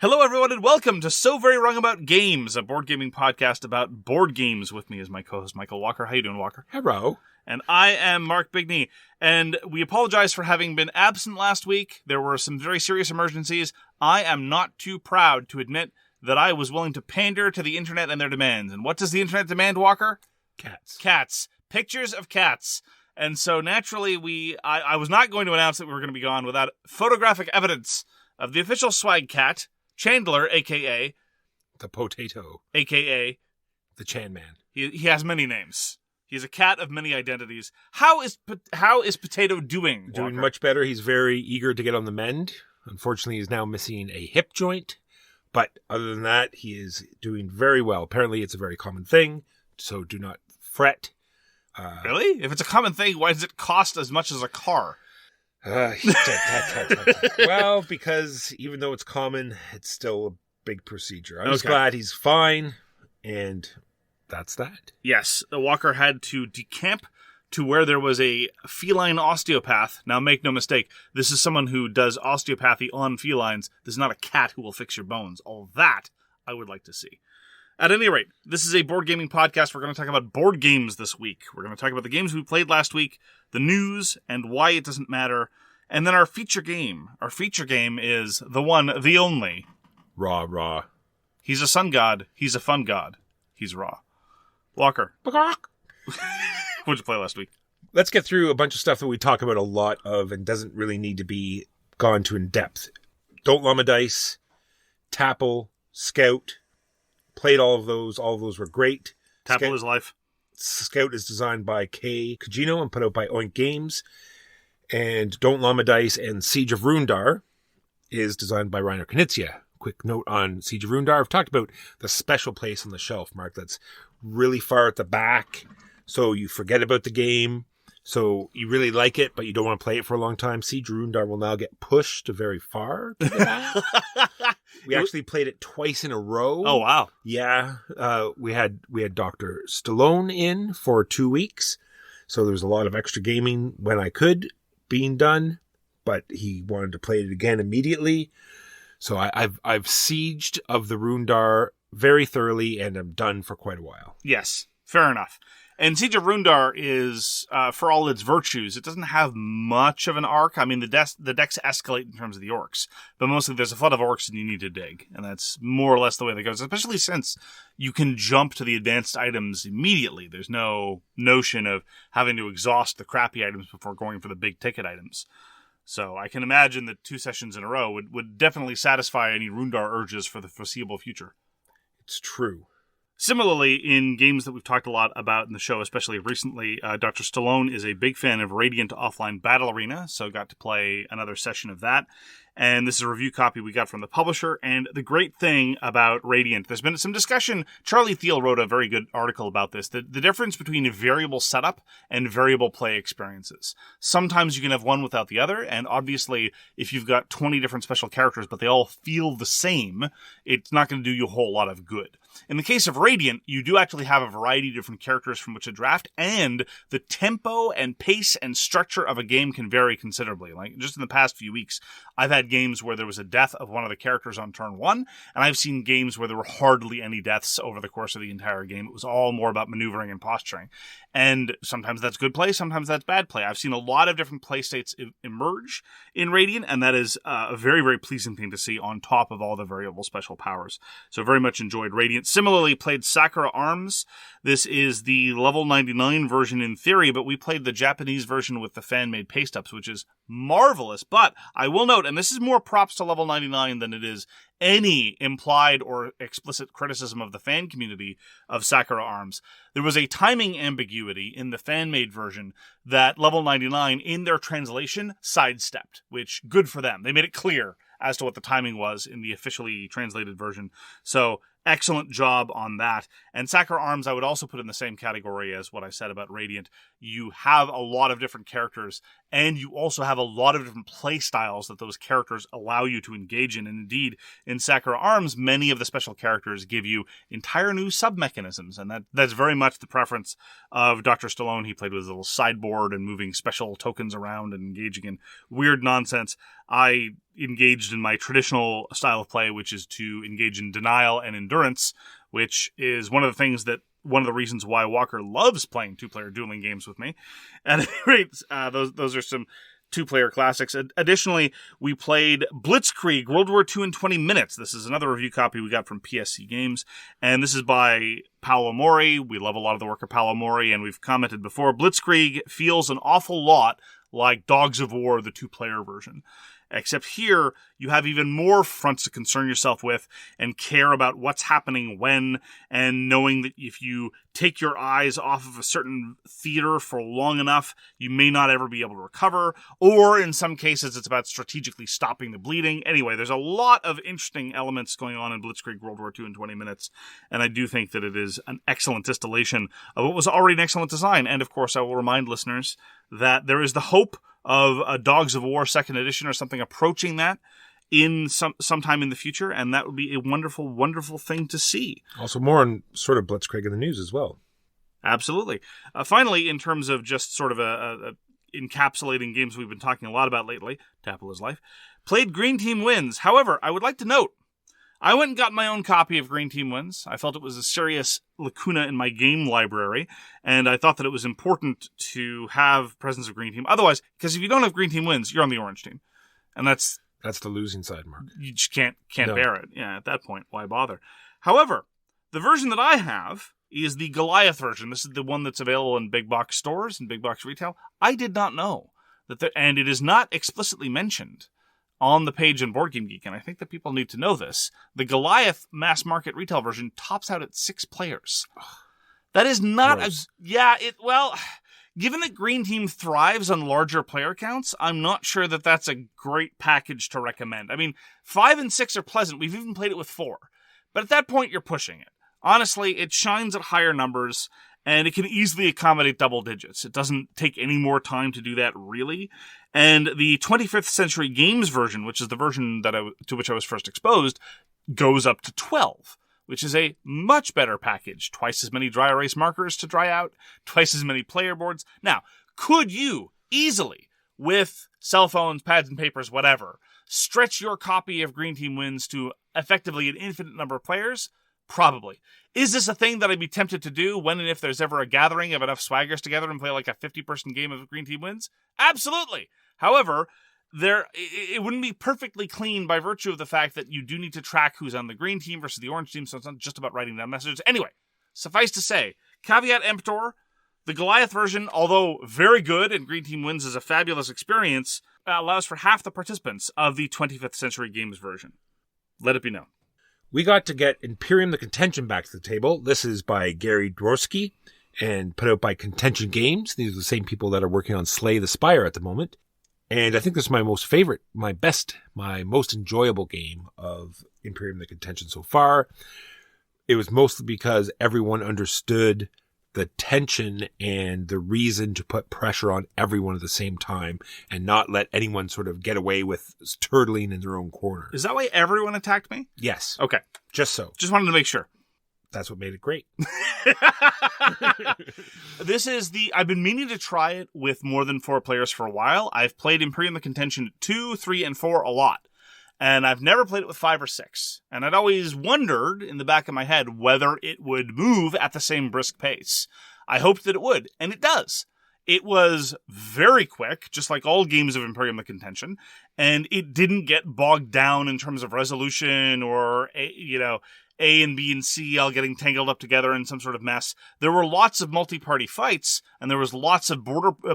Hello, everyone, and welcome to So Very Wrong About Games, a board gaming podcast about board games. With me is my co-host, Michael Walker. How you doing, Walker? Hello. And I am Mark Bigney. And we apologize for having been absent last week. There were some very serious emergencies. I am not too proud to admit that I was willing to pander to the internet and their demands. And what does the internet demand, Walker? Cats. Cats. Pictures of cats. And so, naturally, I was not going to announce that we were going to be gone without photographic evidence of the official SVWAG Cat, Chandler, a.k.a. The Potato. A.k.a. The Chan Man. He has many names. He's a cat of many identities. How is Potato doing, Walker? Doing much better. He's very eager to get on the mend. Unfortunately, he's now missing a hip joint. But other than that, he is doing very well. Apparently, it's a very common thing, so do not fret. Really? If it's a common thing, why does it cost as much as a car? Well, because even though it's common, it's still a big procedure. I'm just glad he's fine, and that's that. Yes, the Walker had to decamp to where there was a feline osteopath. Now, make no mistake, this is someone who does osteopathy on felines. This is not a cat who will fix your bones. All that I would like to see. At any rate, this is a board gaming podcast. We're going to talk about board games this week. We're going to talk about the games we played last week, the news, and why it doesn't matter. And then our feature game. Our feature game is the one, the only. Raw. He's a sun god. He's a fun god. He's raw. Walker. What'd you play last week? Let's get through a bunch of stuff that we talk about a lot of and doesn't really need to be gone to in depth. Don't Llama Dice, Tapple, Scout. Played all of those. All of those were great. Tapple is life. Scout is designed by Kei Kajino and put out by Oink Games. And Don't Llama Dice and Siege of Runedar is designed by Reiner Knizia. Quick note on Siege of Runedar. I've talked about the special place on the shelf, Mark, that's really far at the back. So you forget about the game. So you really like it, but you don't want to play it for a long time. Siege of Runedar will now get pushed very far to the back. We actually played it twice in a row. Oh, wow. Yeah. We had Dr. Stallone in for 2 weeks. So there was a lot of extra gaming when I could being done, but he wanted to play it again immediately. So I've sieged of the Runedar very thoroughly, and I'm done for quite a while. Yes, fair enough. And Siege of Runedar is, for all its virtues, it doesn't have much of an arc. I mean, the decks escalate in terms of the orcs, but mostly there's a flood of orcs and you need to dig. And that's more or less the way that goes, especially since you can jump to the advanced items immediately. There's no notion of having to exhaust the crappy items before going for the big ticket items. So I can imagine that 2 sessions in a row would definitely satisfy any Runedar urges for the foreseeable future. It's true. Similarly, in games that we've talked a lot about in the show, especially recently, Dr. Stallone is a big fan of Radiant Offline Battle Arena, so got to play another session of that. And this is a review copy we got from the publisher. And the great thing about Radiant, there's been some discussion. Charlie Thiel wrote a very good article about this. The difference between a variable setup and variable play experiences. Sometimes you can have one without the other. And obviously, if you've got 20 different special characters, but they all feel the same, it's not going to do you a whole lot of good. In the case of Radiant, you do actually have a variety of different characters from which to draft, and the tempo and pace and structure of a game can vary considerably. Like, just in the past few weeks, I've had games where there was a death of one of the characters on turn 1, and I've seen games where there were hardly any deaths over the course of the entire game. It was all more about maneuvering and posturing. And sometimes that's good play, sometimes that's bad play. I've seen a lot of different play states emerge in Radiant, and that is a very, very pleasing thing to see on top of all the variable special powers. So very much enjoyed Radiant. Similarly, played Sakura Arms. This is the level 99 version in theory, but we played the Japanese version with the fan-made paste-ups, which is marvelous. But I will note, and this is more props to level 99 than it is any implied or explicit criticism of the fan community of Sakura Arms. There was a timing ambiguity in the fan-made version that level 99, in their translation, sidestepped, which, good for them. They made it clear as to what the timing was in the officially translated version. So excellent job on that. And Sakura Arms I would also put in the same category as what I said about Radiant. You have a lot of different characters, and you also have a lot of different play styles that those characters allow you to engage in. And indeed, in Sakura Arms, many of the special characters give you entire new sub-mechanisms, and that's very much the preference of Dr. Stallone. He played with his little sideboard and moving special tokens around and engaging in weird nonsense. I engaged in my traditional style of play, which is to engage in denial and endurance, which is one of the reasons why Walker loves playing two-player dueling games with me. At any rate, those are some two-player classics. Additionally, we played Blitzkrieg, World War II in 20 minutes. This is another review copy we got from PSC Games, and this is by Paolo Mori. We love a lot of the work of Paolo Mori, and we've commented before. Blitzkrieg feels an awful lot like Dogs of War, the two-player version. Except here, you have even more fronts to concern yourself with and care about what's happening when, and knowing that if you take your eyes off of a certain theater for long enough, you may not ever be able to recover, or in some cases, it's about strategically stopping the bleeding. Anyway, there's a lot of interesting elements going on in Blitzkrieg World War II in 20 minutes, and I do think that it is an excellent distillation of what was already an excellent design. And of course, I will remind listeners that there is the hope of a Dogs of War 2nd edition or something approaching that in sometime in the future, and that would be a wonderful, wonderful thing to see. Also more on sort of Blitzkrieg in the news as well. Absolutely. Finally, in terms of just sort of a encapsulating games we've been talking a lot about lately, Tapple is Life, played Green Team Wins. However, I would like to note, I went and got my own copy of Green Team Wins. I felt it was a serious lacuna in my game library, and I thought that it was important to have presence of Green Team. Otherwise, because if you don't have Green Team Wins, you're on the Orange Team. And that's the losing side, Mark. You just can't bear it. Yeah, at that point, why bother? However, the version that I have is the Goliath version. This is the one that's available in big box stores and big box retail. I did not know that and it is not explicitly mentioned on the page in Board Game Geek, and I think that people need to know this. The Goliath mass market retail version tops out at 6 players. That is not given that Green Team thrives on larger player counts, I'm not sure that that's a great package to recommend. I mean, 5 and 6 are pleasant. We've even played it with 4. But at that point, you're pushing it. Honestly, it shines at higher numbers, and it can easily accommodate double digits. It doesn't take any more time to do that, really. And the 25th Century Games version, which is the version to which I was first exposed, goes up to 12, which is a much better package. Twice as many dry erase markers to dry out, twice as many player boards. Now, could you easily, with cell phones, pads and papers, whatever, stretch your copy of Green Team Wins to effectively an infinite number of players? Probably. Is this a thing that I'd be tempted to do when and if there's ever a gathering of enough swaggers together and play like a 50-person game of Green Team Wins? Absolutely. However, it wouldn't be perfectly clean by virtue of the fact that you do need to track who's on the green team versus the orange team, so it's not just about writing down messages. Anyway, suffice to say, caveat emptor, the Goliath version, although very good and Green Team Wins is a fabulous experience, allows for half the participants of the 25th Century Games version. Let it be known. We got to get Imperium the Contention back to the table. This is by Gary Dworetsky and put out by Contention Games. These are the same people that are working on Slay the Spire at the moment. And I think this is my most favorite, my most enjoyable game of Imperium the Contention so far. It was mostly because everyone understood the tension and the reason to put pressure on everyone at the same time and not let anyone sort of get away with turtling in their own corner. Is that why everyone attacked me? Yes. Okay. Just so. Just wanted to make sure. That's what made it great. I've been meaning to try it with more than 4 players for a while. I've played Imperium the Contention 2, 3, and 4 a lot. And I've never played it with 5 or 6. And I'd always wondered in the back of my head whether it would move at the same brisk pace. I hoped that it would, and it does. It was very quick, just like all games of Imperium the Contention, and it didn't get bogged down in terms of resolution or, A and B and C all getting tangled up together in some sort of mess. There were lots of multi-party fights, and there was lots of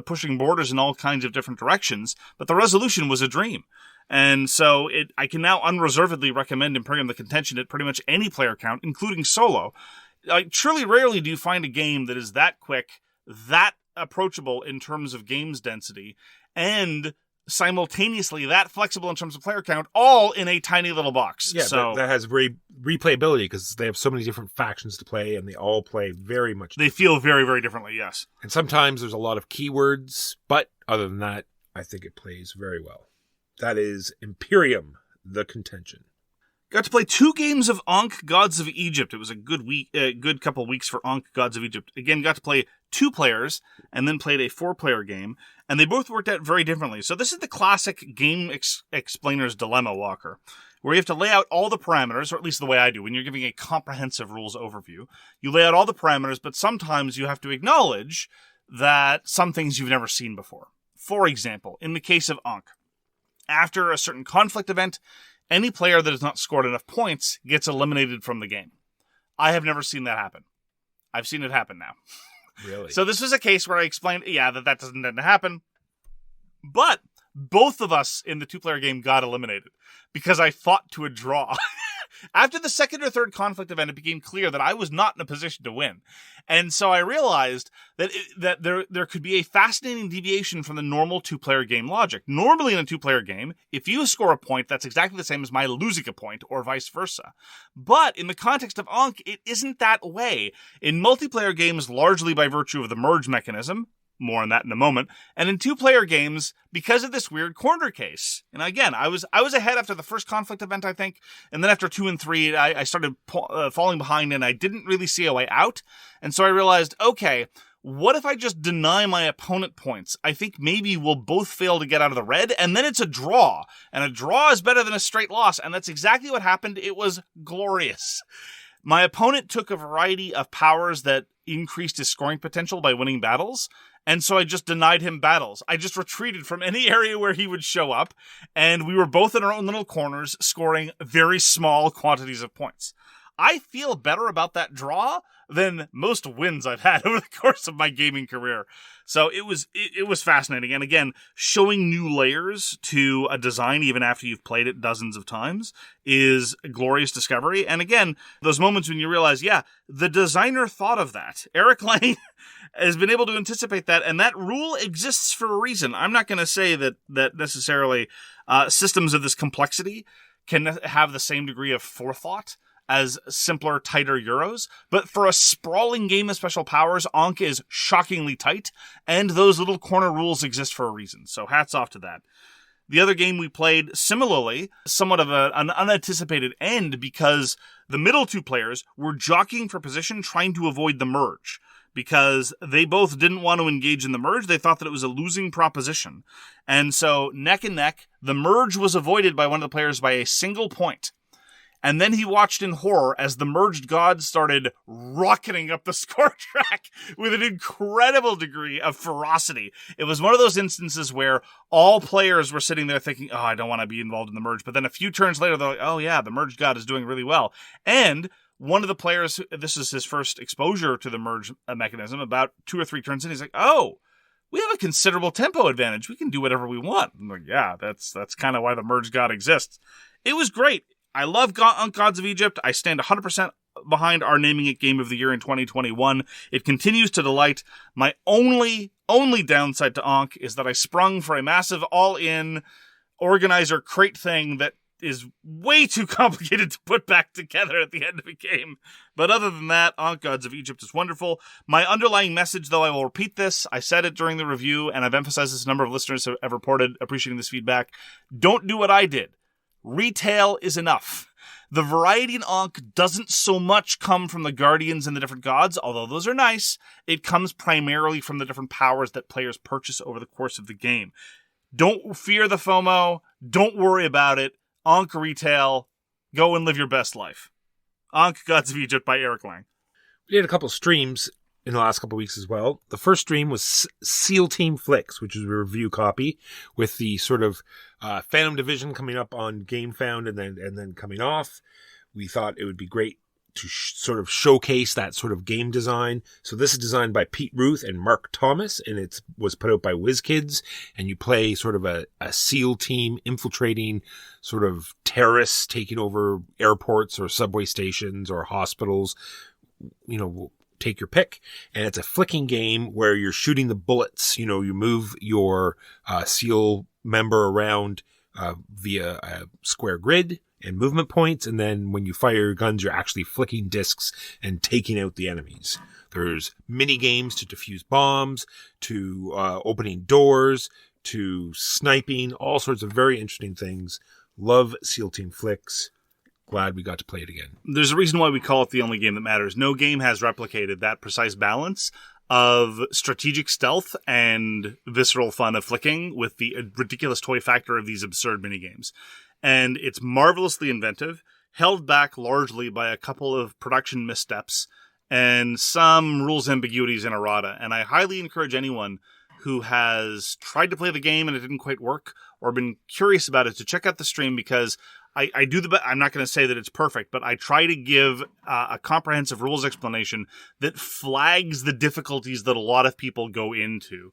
pushing borders in all kinds of different directions, but the resolution was a dream. And so I can now unreservedly recommend Imperium the Contention at pretty much any player count, including solo. I truly rarely do you find a game that is that quick, that approachable in terms of games density, and simultaneously that flexible in terms of player count, all in a tiny little box. Yeah, so that has replayability because they have so many different factions to play, and they all play very much They feel very, very differently, yes. And sometimes there's a lot of keywords, but other than that, I think it plays very well. That is Imperium, the Contention. Got to play 2 games of Ankh, Gods of Egypt. It was a good couple weeks for Ankh, Gods of Egypt. Again, got to play 2 players, and then played a 4-player game, and they both worked out very differently. So this is the classic game explainer's dilemma, Walker, where you have to lay out all the parameters, or at least the way I do, when you're giving a comprehensive rules overview. You lay out all the parameters, but sometimes you have to acknowledge that some things you've never seen before. For example, in the case of Ankh, after a certain conflict event, any player that has not scored enough points gets eliminated from the game. I have never seen that happen. I've seen it happen now. Really? So this was a case where I explained, that doesn't tend to happen. But both of us in the 2-player game got eliminated because I fought to a draw. After the second or third conflict event, it became clear that I was not in a position to win. And so I realized that there could be a fascinating deviation from the normal 2-player game logic. Normally in a 2-player game, if you score a point, that's exactly the same as my losing a point, or vice versa. But in the context of Ankh, it isn't that way. In multiplayer games, largely by virtue of the merge mechanism, more on that in a moment, and in 2-player games, because of this weird corner case. And again, I was ahead after the first conflict event, I think, and then after 2 and 3, I started falling behind, and I didn't really see a way out. And so I realized, okay, what if I just deny my opponent points? I think maybe we'll both fail to get out of the red, and then it's a draw. And a draw is better than a straight loss, and that's exactly what happened. It was glorious. My opponent took a variety of powers that increased his scoring potential by winning battles, and so I just denied him battles. I just retreated from any area where he would show up, and we were both in our own little corners, scoring very small quantities of points. I feel better about that draw than most wins I've had over the course of my gaming career. So it was fascinating. And again, showing new layers to a design, even after you've played it dozens of times, is a glorious discovery. And again, those moments when you realize, the designer thought of that. Eric Lang has been able to anticipate that, and that rule exists for a reason. I'm not going to say that necessarily systems of this complexity can have the same degree of forethought as simpler, tighter Euros, but for a sprawling game of special powers, Ankh is shockingly tight, and those little corner rules exist for a reason, so hats off to that. The other game we played, similarly, somewhat of an unanticipated end, because the middle 2 players were jockeying for position, trying to avoid the merge, because they both didn't want to engage in the merge. They thought that it was a losing proposition. And so, neck and neck, the merge was avoided by one of the players by a single point. And then he watched in horror as the merged gods started rocketing up the score track with an incredible degree of ferocity. It was one of those instances where all players were sitting there thinking, I don't want to be involved in the merge. But then a few turns later, they're like, the merged god is doing really well. And one of the players, this is his first exposure to the merge mechanism, about 2 or 3 turns in, he's like, we have a considerable tempo advantage. We can do whatever we want. I'm like, that's kind of why the merged god exists. It was great. I love Gods of Egypt. I stand 100% behind our naming it Game of the Year in 2021. It continues to delight. My only downside to Ankh is that I sprung for a massive all-in organizer crate thing that is way too complicated to put back together at the end of a game. But other than that, Ankh Gods of Egypt is wonderful. My underlying message, though, I will repeat this. I said it during the review, and I've emphasized this. A number of listeners have reported appreciating this feedback. Don't do what I did. Retail is enough. The variety in Ankh doesn't so much come from the guardians and the different gods, although those are nice. It comes primarily from the different powers that players purchase over the course of the game. Don't fear the FOMO. Don't worry about it. Ankh retail. Go and live your best life. Ankh Gods of Egypt by Eric Lang. We did a couple streams in the last couple of weeks as well. The first stream was SEAL Team Flix, which is a review copy with the sort of Phantom Division coming up on GameFound and then coming off. We thought it would be great to sort of showcase that sort of game design. So this is designed by Pete Ruth and Mark Thomas, and it was put out by WizKids, and you play sort of a SEAL team infiltrating sort of terrorists taking over airports or subway stations or hospitals, take your pick. And it's a flicking game where you're shooting the bullets. You move your SEAL member around via a square grid and movement points. And then when you fire your guns, you're actually flicking discs and taking out the enemies. There's mini games to defuse bombs, to opening doors, to sniping, all sorts of very interesting things. Love SEAL Team Flix. Glad we got to play it again. There's a reason why we call it the only game that matters. No game has replicated that precise balance of strategic stealth and visceral fun of flicking with the ridiculous toy factor of these absurd minigames. And it's marvelously inventive, held back largely by a couple of production missteps and some rules ambiguities in errata. And I highly encourage anyone who has tried to play the game and it didn't quite work or been curious about it to check out the stream, because I do the best. I'm not going to say that it's perfect, but I try to give a comprehensive rules explanation that flags the difficulties that a lot of people go into,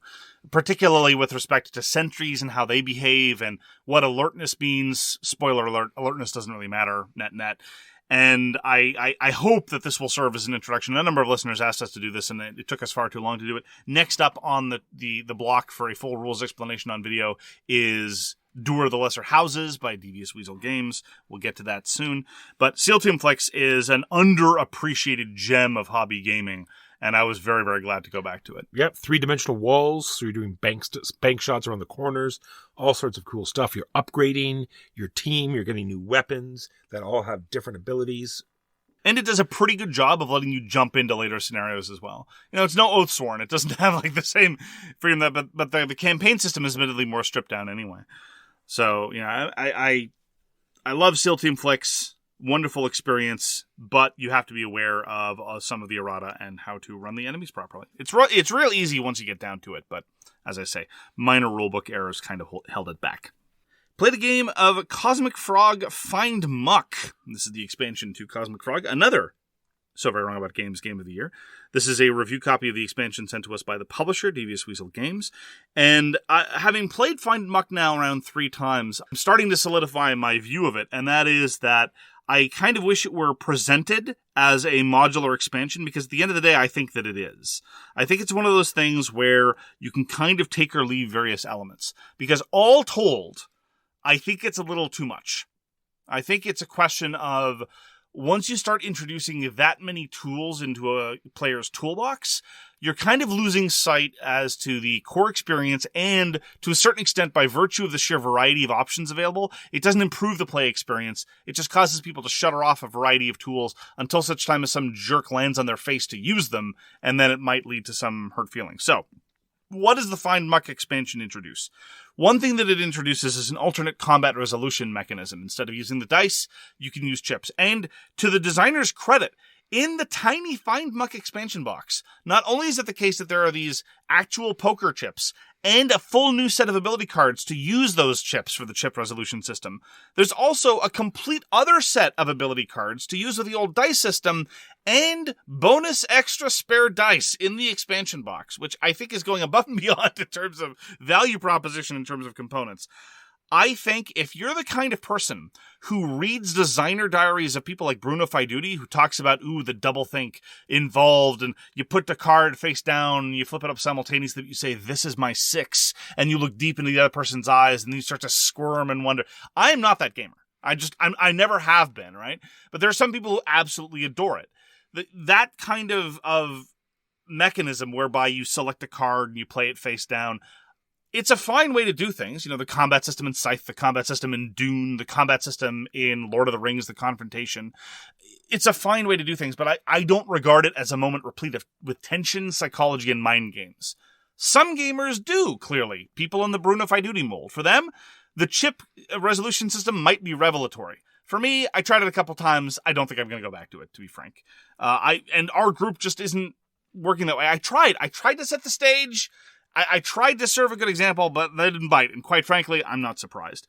particularly with respect to sentries and how they behave and what alertness means. Spoiler alert, alertness doesn't really matter, net. And I hope that this will serve as an introduction. A number of listeners asked us to do this, and it took us far too long to do it. Next up on the block for a full rules explanation on video is Door of the Lesser Houses by Devious Weasel Games. We'll get to that soon. But SEAL Team Flix is an underappreciated gem of hobby gaming, and I was very, very glad to go back to it. Yep, 3-dimensional walls, so you're doing bank shots around the corners, all sorts of cool stuff. You're upgrading your team, you're getting new weapons that all have different abilities. And it does a pretty good job of letting you jump into later scenarios as well. You know, it's no Oathsworn. It doesn't have like the same freedom but the campaign system is admittedly more stripped down anyway. So, you know, I love SEAL Team Flix. Wonderful experience, but you have to be aware of some of the errata and how to run the enemies properly. It's real easy once you get down to it, but as I say, minor rulebook errors kind of held it back. Played a game of Cosmic Frog Find Muck. This is the expansion to Cosmic Frog, another So Very Wrong About Games Game of the Year. This is a review copy of the expansion sent to us by the publisher, Devious Weasel Games. And having played Find Muck now around 3 times, I'm starting to solidify my view of it, and that is that I kind of wish it were presented as a modular expansion, because at the end of the day, I think that it is. I think it's one of those things where you can kind of take or leave various elements, because all told, I think it's a little too much. I think it's a question of, once you start introducing that many tools into a player's toolbox, you're kind of losing sight as to the core experience, and to a certain extent, by virtue of the sheer variety of options available, it doesn't improve the play experience. It just causes people to shutter off a variety of tools until such time as some jerk lands on their face to use them, and then it might lead to some hurt feelings. So, what does the Find Muck expansion introduce? One thing that it introduces is an alternate combat resolution mechanism. Instead of using the dice, you can use chips. And to the designer's credit, in the tiny Find Muck expansion box, not only is it the case that there are these actual poker chips and a full new set of ability cards to use those chips for the chip resolution system, there's also a complete other set of ability cards to use with the old dice system and bonus extra spare dice in the expansion box, which I think is going above and beyond in terms of value proposition, in terms of components. I think if you're the kind of person who reads designer diaries of people like Bruno Faiduti, who talks about, the doublethink involved, and you put the card face down, and you flip it up simultaneously, you say, this is my 6, and you look deep into the other person's eyes, and you start to squirm and wonder. I am not that gamer. I never have been, right? But there are some people who absolutely adore it. That kind of mechanism whereby you select a card and you play it face down, it's a fine way to do things. You know, the combat system in Scythe, the combat system in Dune, the combat system in Lord of the Rings, the Confrontation. It's a fine way to do things, but I don't regard it as a moment replete with tension, psychology, and mind games. Some gamers do, clearly. People in the Bruno Faiduti mold. For them, the chip resolution system might be revelatory. For me, I tried it a couple times. I don't think I'm going to go back to it, to be frank. And our group just isn't working that way. I tried to set the stage. I tried to serve a good example, but they didn't bite, and quite frankly, I'm not surprised.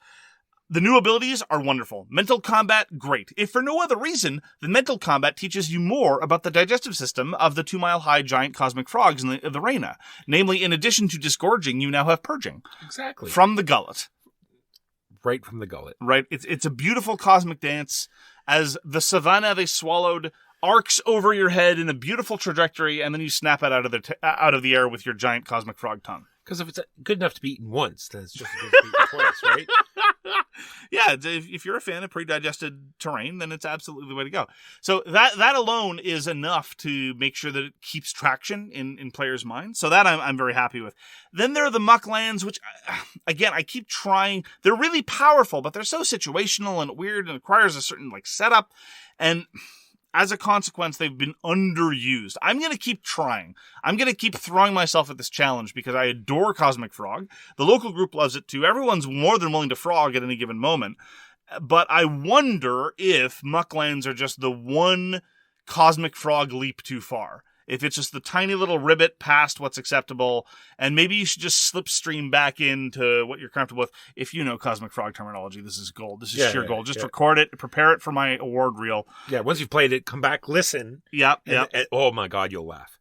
The new abilities are wonderful. Mental combat, great. If for no other reason, the mental combat teaches you more about the digestive system of the 2-mile-high giant cosmic frogs in the Reiner. Namely, in addition to disgorging, you now have purging. Exactly. From the gullet. Right from the gullet. Right. It's a beautiful cosmic dance. As the savannah they swallowed arcs over your head in a beautiful trajectory, and then you snap it out of the air with your giant cosmic frog tongue. Because if it's good enough to be eaten once, then it's just as good to be eaten twice, right? Yeah, if you're a fan of pre-digested terrain, then it's absolutely the way to go. So that alone is enough to make sure that it keeps traction in players' minds. So that I'm very happy with. Then there are the muck lands, which, again, I keep trying. They're really powerful, but they're so situational and weird and requires a certain setup. And as a consequence, they've been underused. I'm going to keep trying. I'm going to keep throwing myself at this challenge because I adore Cosmic Frog. The local group loves it too. Everyone's more than willing to frog at any given moment. But I wonder if Mucklands are just the one Cosmic Frog leap too far. If it's just the tiny little ribbit past what's acceptable, and maybe you should just slipstream back into what you're comfortable with. If you know Cosmic Frog terminology, this is gold. This is sheer gold. Just record it, prepare it for my award reel. Yeah, once you've played it, come back, listen. Yep. And, oh my God, you'll laugh.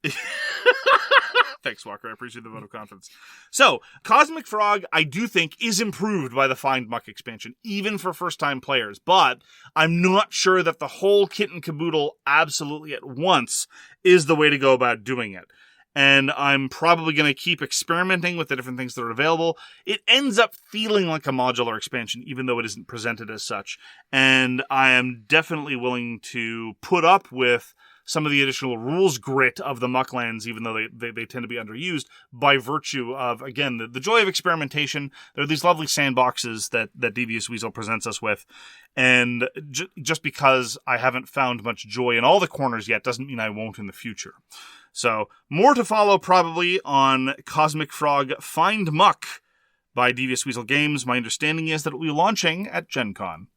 Thanks, Walker. I appreciate the vote of confidence. So, Cosmic Frog, I do think, is improved by the Find Muck expansion, even for first-time players. But I'm not sure that the whole kit and caboodle absolutely at once is the way to go about doing it. And I'm probably going to keep experimenting with the different things that are available. It ends up feeling like a modular expansion, even though it isn't presented as such. And I am definitely willing to put up with some of the additional rules grit of the Mucklands, even though they tend to be underused, by virtue of, again, the joy of experimentation. There are these lovely sandboxes that Devious Weasel presents us with, and just because I haven't found much joy in all the corners yet doesn't mean I won't in the future. So, more to follow probably on Cosmic Frog Find Muck by Devious Weasel Games. My understanding is that it will be launching at Gen Con.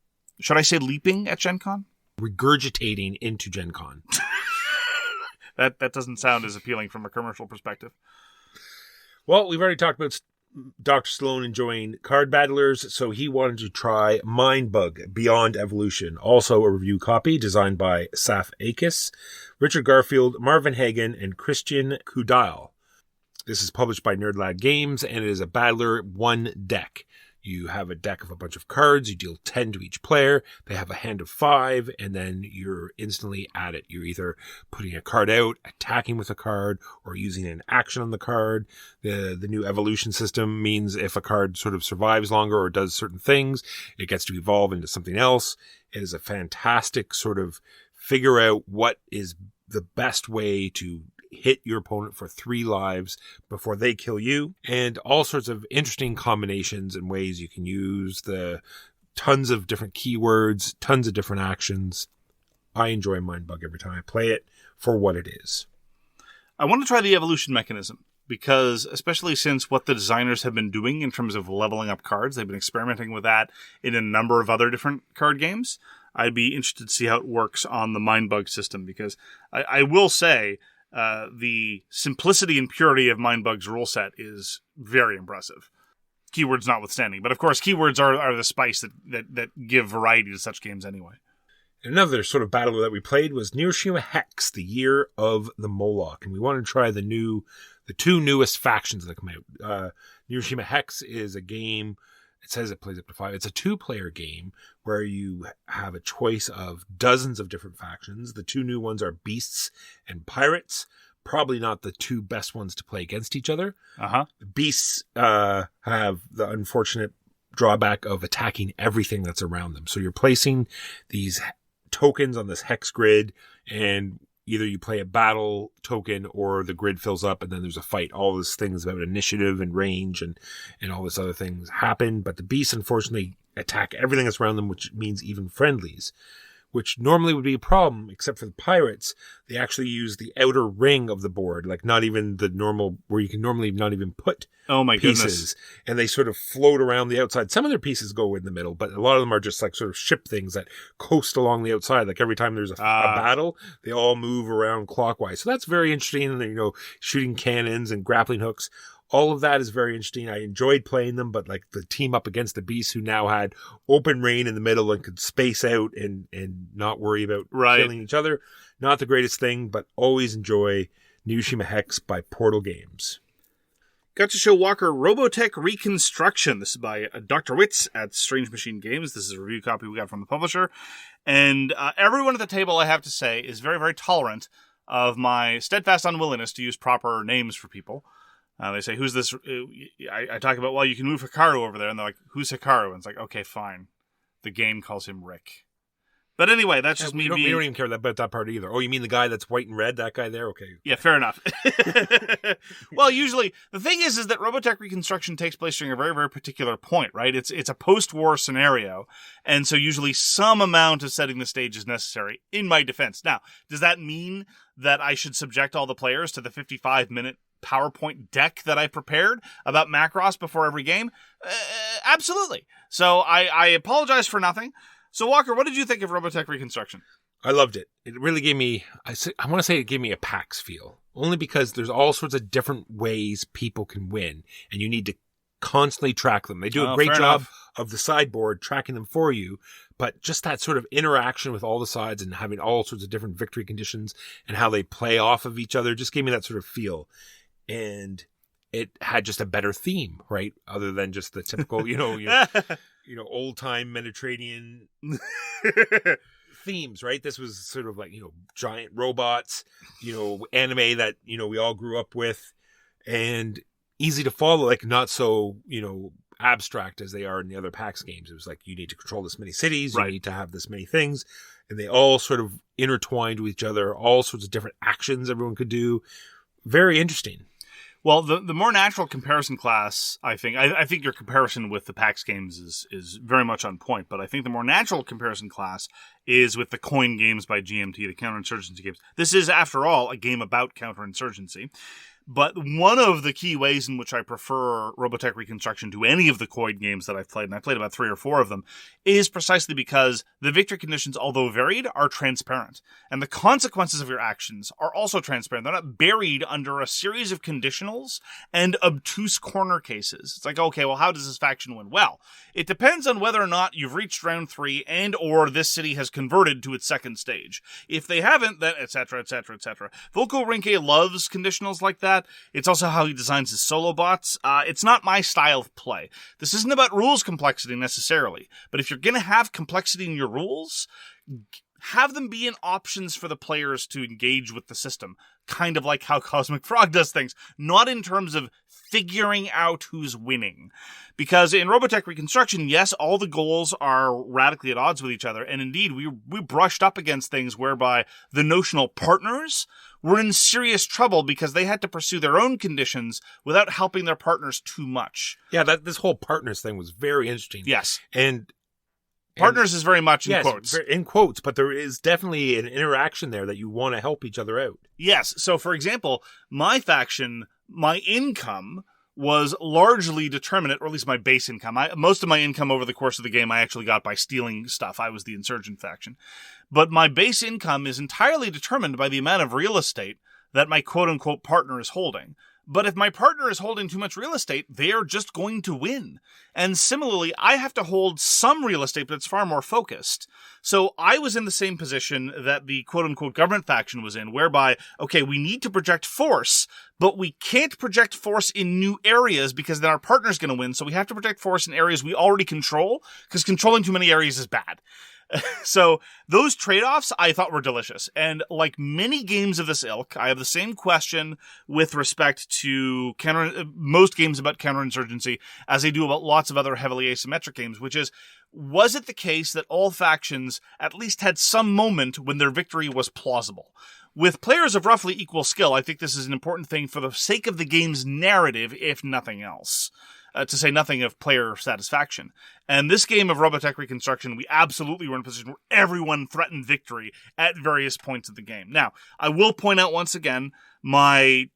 Should I say leaping at Gen Con? Regurgitating into Gen Con. That doesn't sound as appealing from a commercial perspective. Well, we've already talked about Dr. Stallone enjoying card battlers, so he wanted to try Mindbug Beyond Evolution, also a review copy designed by Saf Akis, Richard Garfield, Marvin Hagen, and Christian Kudal. This is published by Nerdlad Games, and it is a battler one deck. You have a deck of a bunch of cards. You deal 10 to each player. They have a hand of 5, and then you're instantly at it. You're either putting a card out, attacking with a card, or using an action on the card. The new evolution system means if a card sort of survives longer or does certain things, it gets to evolve into something else. It is a fantastic sort of figure out what is the best way to hit your opponent for 3 lives before they kill you, and all sorts of interesting combinations and ways you can use the tons of different keywords, tons of different actions. I enjoy Mindbug every time I play it for what it is. I want to try the evolution mechanism because, especially since what the designers have been doing in terms of leveling up cards, they've been experimenting with that in a number of other different card games. I'd be interested to see how it works on the Mindbug system, because I will say the simplicity and purity of Mindbug's rule set is very impressive. Keywords notwithstanding. But of course, keywords are the spice that give variety to such games anyway. Another sort of battle that we played was Hiroshima Hex, the Year of the Moloch. And we wanted to try the 2 newest factions that come out. Hiroshima Hex is a game, it says it plays up to 5. It's a 2-player game where you have a choice of dozens of different factions. The 2 new ones are Beasts and Pirates. Probably not the 2 best ones to play against each other. Uh-huh. Beasts have the unfortunate drawback of attacking everything that's around them. So you're placing these tokens on this hex grid, and either you play a battle token or the grid fills up and then there's a fight. All these things about initiative and range and all this other things happen. But the beasts, unfortunately, attack everything that's around them, which means even friendlies, which normally would be a problem, except for the pirates. They actually use the outer ring of the board, like not even the normal, where you can normally not even put pieces. Goodness. And they sort of float around the outside. Some of their pieces go in the middle, but a lot of them are just like sort of ship things that coast along the outside. Like every time there's a battle, they all move around clockwise. So that's very interesting. And, shooting cannons and grappling hooks. All of that is very interesting. I enjoyed playing them, but like the team up against the beasts who now had open reign in the middle and could space out and not worry about killing each other. Not the greatest thing, but always enjoy Hiroshima Hex by Portal Games. Got to show Walker Robotech Reconstruction. This is by Dr. Witz at Strange Machine Games. This is a review copy we got from the publisher. And everyone at the table, I have to say, is very, very tolerant of my steadfast unwillingness to use proper names for people. They say, who's this? I talk about, well, you can move Hikaru over there. And they're like, who's Hikaru? And it's like, okay, fine. The game calls him Rick. But anyway, that's just me being... We don't even care about that part either. Oh, you mean the guy that's white and red? That guy there? Okay. Yeah, fair enough. Well, usually, the thing is that Robotech Reconstruction takes place during a very, very particular point, right? It's a post-war scenario, and so usually some amount of setting the stage is necessary, in my defense. Now, does that mean that I should subject all the players to the 55-minute PowerPoint deck that I prepared about Macross before every game? Absolutely. So I apologize for nothing. So Walker, what did you think of Robotech Reconstruction? I loved it. It really gave me, I want to say it gave me a PAX feel. Only because there's all sorts of different ways people can win, and you need to constantly track them. They do a great job of the sideboard tracking them for you, but just that sort of interaction with all the sides and having all sorts of different victory conditions and how they play off of each other just gave me that sort of feel. And it had just a better theme, right? Other than just the typical, old time Mediterranean themes, right? This was sort of like, giant robots, anime that, we all grew up with, and easy to follow, like not so, abstract as they are in the other PAX games. It was like, you need to control this many cities, you need to have this many things, and they all sort of intertwined with each other, all sorts of different actions everyone could do. Very interesting. Well, the more natural comparison class, I think your comparison with the PAX games is very much on point, but I think the more natural comparison class is with the coin games by GMT, the counterinsurgency games. This is, after all, a game about counterinsurgency. But one of the key ways in which I prefer Robotech Reconstruction to any of the coin games that I've played, and I've played about 3 or 4 of them, is precisely because the victory conditions, although varied, are transparent. And the consequences of your actions are also transparent. They're not buried under a series of conditionals and obtuse corner cases. It's like, okay, well, how does this faction win? Well, it depends on whether or not you've reached round 3 and or this city has converted to its second stage. If they haven't, then etc., etc., etc. Volko Rinke loves conditionals like that. It's also how he designs his solo bots. It's not my style of play. This isn't about rules complexity necessarily, but if you're going to have complexity in your rules, have them be in options for the players to engage with the system, kind of like how Cosmic Frog does things, not in terms of figuring out who's winning. Because in Robotech Reconstruction, yes, all the goals are radically at odds with each other, and indeed, we brushed up against things whereby the notional partners were in serious trouble because they had to pursue their own conditions without helping their partners too much. Yeah, this whole partners thing was very interesting. Yes. And partners is very much in quotes. In quotes, but there is definitely an interaction there that you want to help each other out. Yes. So, for example, my faction, my income was largely determinate, or at least my base income. Most of my income over the course of the game I actually got by stealing stuff. I was the insurgent faction. But my base income is entirely determined by the amount of real estate that my quote-unquote partner is holding. But if my partner is holding too much real estate, they are just going to win. And similarly, I have to hold some real estate, but it's far more focused. So I was in the same position that the quote-unquote government faction was in, whereby, okay, we need to project force, but we can't project force in new areas because then our partner's going to win. So we have to project force in areas we already control, because controlling too many areas is bad. So those trade-offs I thought were delicious. And like many games of this ilk, I have the same question with respect to most games about counterinsurgency as I do about lots of other heavily asymmetric games, which is, was it the case that all factions at least had some moment when their victory was plausible? With players of roughly equal skill, I think this is an important thing for the sake of the game's narrative, if nothing else. To say nothing of player satisfaction. And this game of Robotech Reconstruction, we absolutely were in a position where everyone threatened victory at various points of the game. Now, I will point out once again my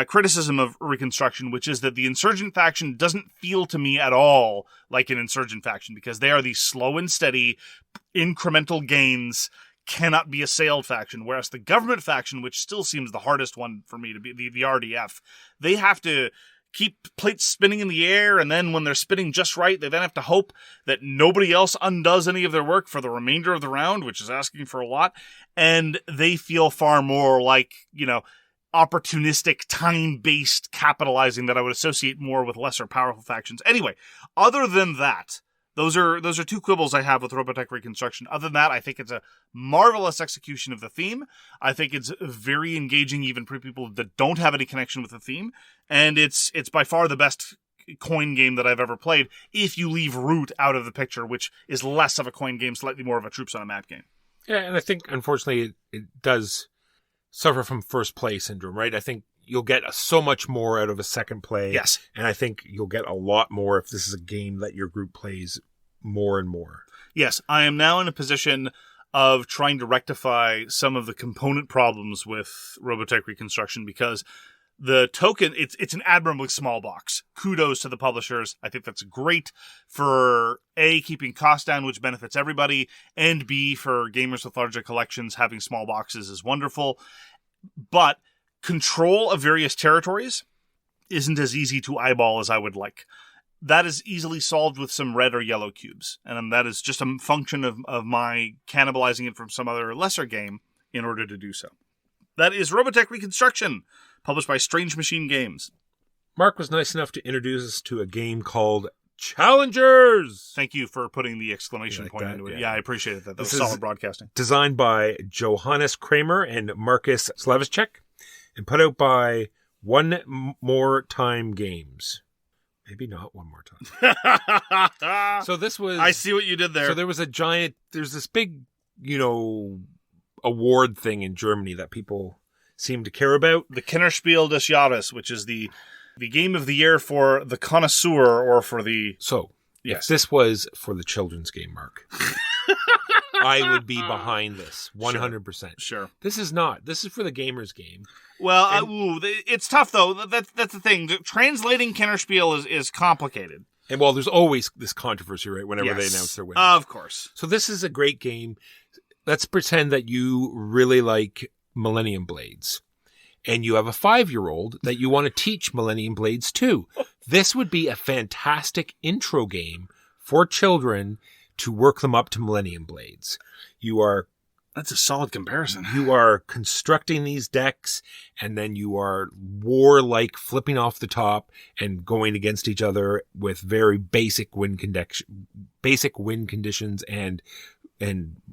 criticism of Reconstruction, which is that the insurgent faction doesn't feel to me at all like an insurgent faction, because they are the slow and steady, incremental gains, cannot be assailed faction, whereas the government faction, which still seems the hardest one for me to be, the RDF, they have to keep plates spinning in the air, and then when they're spinning just right, they then have to hope that nobody else undoes any of their work for the remainder of the round, which is asking for a lot, and they feel far more like, opportunistic, time-based capitalizing that I would associate more with lesser powerful factions. Anyway, other than that, Those are two quibbles I have with Robotech Reconstruction. Other than that, I think it's a marvelous execution of the theme. I think it's very engaging even for people that don't have any connection with the theme. And it's by far the best coin game that I've ever played, if you leave Root out of the picture, which is less of a coin game, slightly more of a troops on a map game. Yeah, and I think, unfortunately, it does suffer from first play syndrome, right? I think you'll get so much more out of a second play. Yes. And I think you'll get a lot more if this is a game that your group plays more and more. Yes, I am now in a position of trying to rectify some of the component problems with Robotech Reconstruction, because the token, it's an admirably small box. Kudos to the publishers. I think that's great for A, keeping costs down, which benefits everybody, and B, for gamers with larger collections, having small boxes is wonderful. But control of various territories isn't as easy to eyeball as I would like. That is easily solved with some red or yellow cubes, and that is just a function of my cannibalizing it from some other lesser game in order to do so. That is Robotech Reconstruction, published by Strange Machine Games. Mark was nice enough to introduce us to a game called Challengers! Thank you for putting the exclamation point into it. Yeah, I appreciate it. That was solid broadcasting. Designed by Johannes Kramer and Marcus Slavichek, and put out by One More Time Games. Maybe not One More Time. So this was... I see what you did there. So there was there's this big, award thing in Germany that people seem to care about. The Kennerspiel des Jahres, which is the game of the year for the connoisseur, or for the... So, yes. If this was for the children's game, Mark, I would be behind this 100%. Sure. This is not. This is for the gamer's game. Well, it's tough, though. That's the thing. Translating Kennerspiel is complicated. And there's always this controversy, right, whenever they announce their winners. Of course. So this is a great game. Let's pretend that you really like Millennium Blades, and you have a 5-year-old that you want to teach Millennium Blades to. This would be a fantastic intro game for children to work them up to Millennium Blades. That's a solid comparison. You are constructing these decks, and then you are war-like flipping off the top and going against each other with very basic win conditions and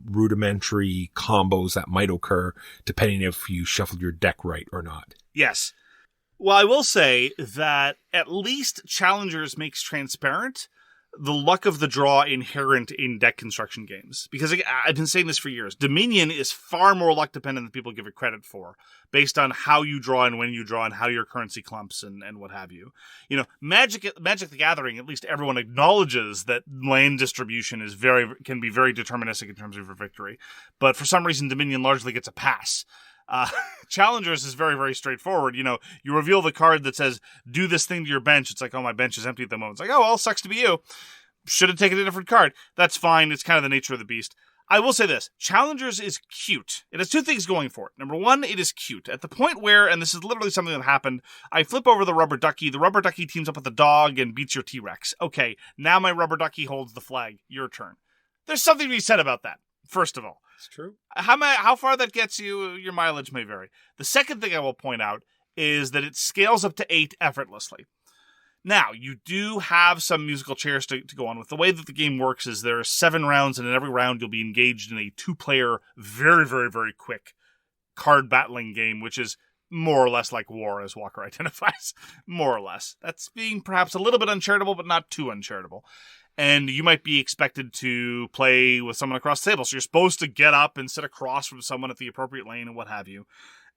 rudimentary combos that might occur depending if you shuffled your deck right or not. Yes. Well, I will say that at least Challengers makes transparent the luck of the draw inherent in deck construction games. Because I've been saying this for years. Dominion is far more luck dependent than people give it credit for, based on how you draw and when you draw and how your currency clumps and what have you. Magic the Gathering, at least everyone acknowledges that land distribution can be very deterministic in terms of your victory. But for some reason, Dominion largely gets a pass. Challengers is very, very straightforward. You reveal the card that says, do this thing to your bench. It's like, oh, my bench is empty at the moment. It's like, oh, well, sucks to be you. Should have taken a different card. That's fine. It's kind of the nature of the beast. I will say this. Challengers is cute. It has two things going for it. Number one, it is cute. At the point where, and this is literally something that happened, I flip over the rubber ducky. The rubber ducky teams up with the dog and beats your T-Rex. Okay, now my rubber ducky holds the flag. Your turn. There's something to be said about that, first of all. It's true. How far that gets you, your mileage may vary. The second thing I will point out is that it scales up to 8 effortlessly. Now, you do have some musical chairs to go on with. The way that the game works is there are 7 rounds, and in every round you'll be engaged in a 2-player, very, very, very quick card battling game, which is more or less like war, as Walker identifies. More or less. That's being perhaps a little bit uncharitable, but not too uncharitable. And you might be expected to play with someone across the table. So you're supposed to get up and sit across from someone at the appropriate lane and what have you.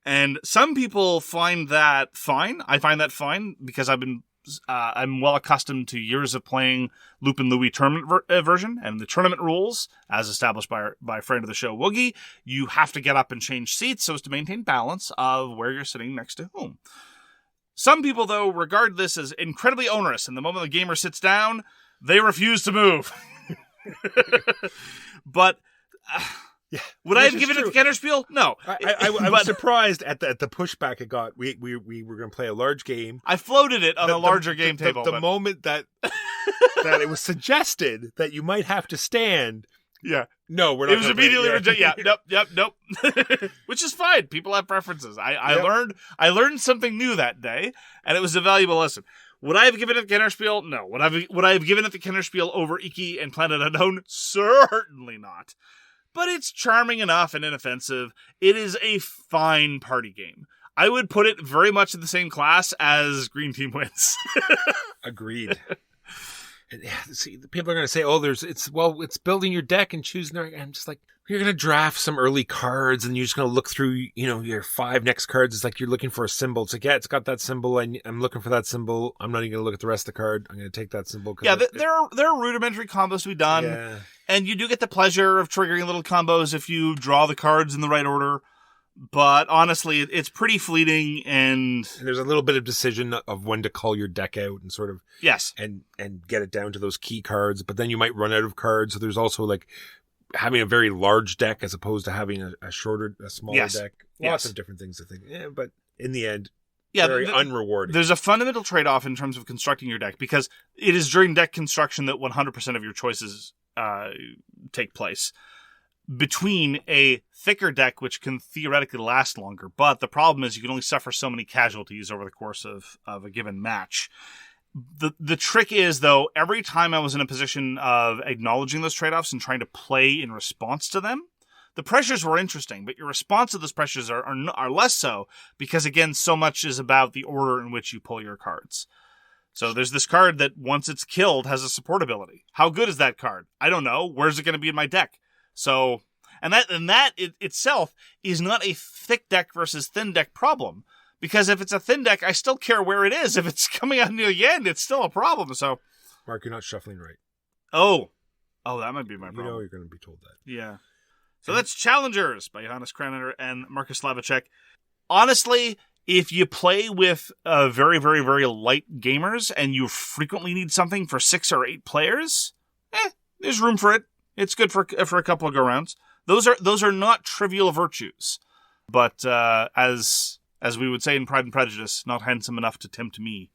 And some people find that fine. I find that fine because I'm well accustomed to years of playing Loop and Louie tournament version, and the tournament rules, as established by a friend of the show, Woogie, you have to get up and change seats so as to maintain balance of where you're sitting next to whom. Some people, though, regard this as incredibly onerous, and the moment the gamer sits down, they refuse to move. But yeah, would I have given it to Kennerspiel? No. I was surprised at the pushback it got. We were going to play a large game. I floated it on a larger game table. The moment that it was suggested that you might have to stand. Yeah. No, we're not. It was immediately rejected. Yeah. Nope. Which is fine. People have preferences. I learned something new that day, and it was a valuable lesson. Would I have given it the Kennerspiel? No. Would I have given it the Kennerspiel over Iki and Planet Unknown? Certainly not. But it's charming enough and inoffensive. It is a fine party game. I would put it very much in the same class as Green Team Wins. Agreed. And see, the people are going to say, "Oh, it's building your deck and choosing." I'm just like, you're going to draft some early cards, and you're just going to look through, your 5 next cards. It's like you're looking for a symbol. It's like, yeah, it's got that symbol, and I'm looking for that symbol. I'm not even going to look at the rest of the card. I'm going to take that symbol. Yeah, there are rudimentary combos to be done, and you do get the pleasure of triggering little combos if you draw the cards in the right order. But honestly, it's pretty fleeting, and there's a little bit of decision of when to call your deck out and sort of and get it down to those key cards. But then you might run out of cards. So there's also like having a very large deck as opposed to having a smaller deck. Lots of different things to think. Yeah, but in the end, very unrewarding. There's a fundamental trade-off in terms of constructing your deck, because it is during deck construction that 100% of your choices take place. Between a thicker deck, which can theoretically last longer, but the problem is you can only suffer so many casualties over the course of a given match. The trick is, though, every time I was in a position of acknowledging those trade-offs and trying to play in response to them, the pressures were interesting, but your response to those pressures are less so, because, again, so much is about the order in which you pull your cards. So there's this card that, once it's killed, has a support ability. How good is that card? I don't know. Where's it going to be in my deck? So, and that itself is not a thick deck versus thin deck problem, because if it's a thin deck, I still care where it is. If it's coming out near the end, it's still a problem. So, Mark, you're not shuffling right. Oh, that might be my problem. You're going to be told that. Yeah. So that's Challengers by Johannes Kraner and Marcus Slavacek. Honestly, if you play with very, very, very light gamers and you frequently need something for 6 or 8 players, there's room for it. It's good for a couple of go-rounds. Those are not trivial virtues. But as we would say in Pride and Prejudice, not handsome enough to tempt me.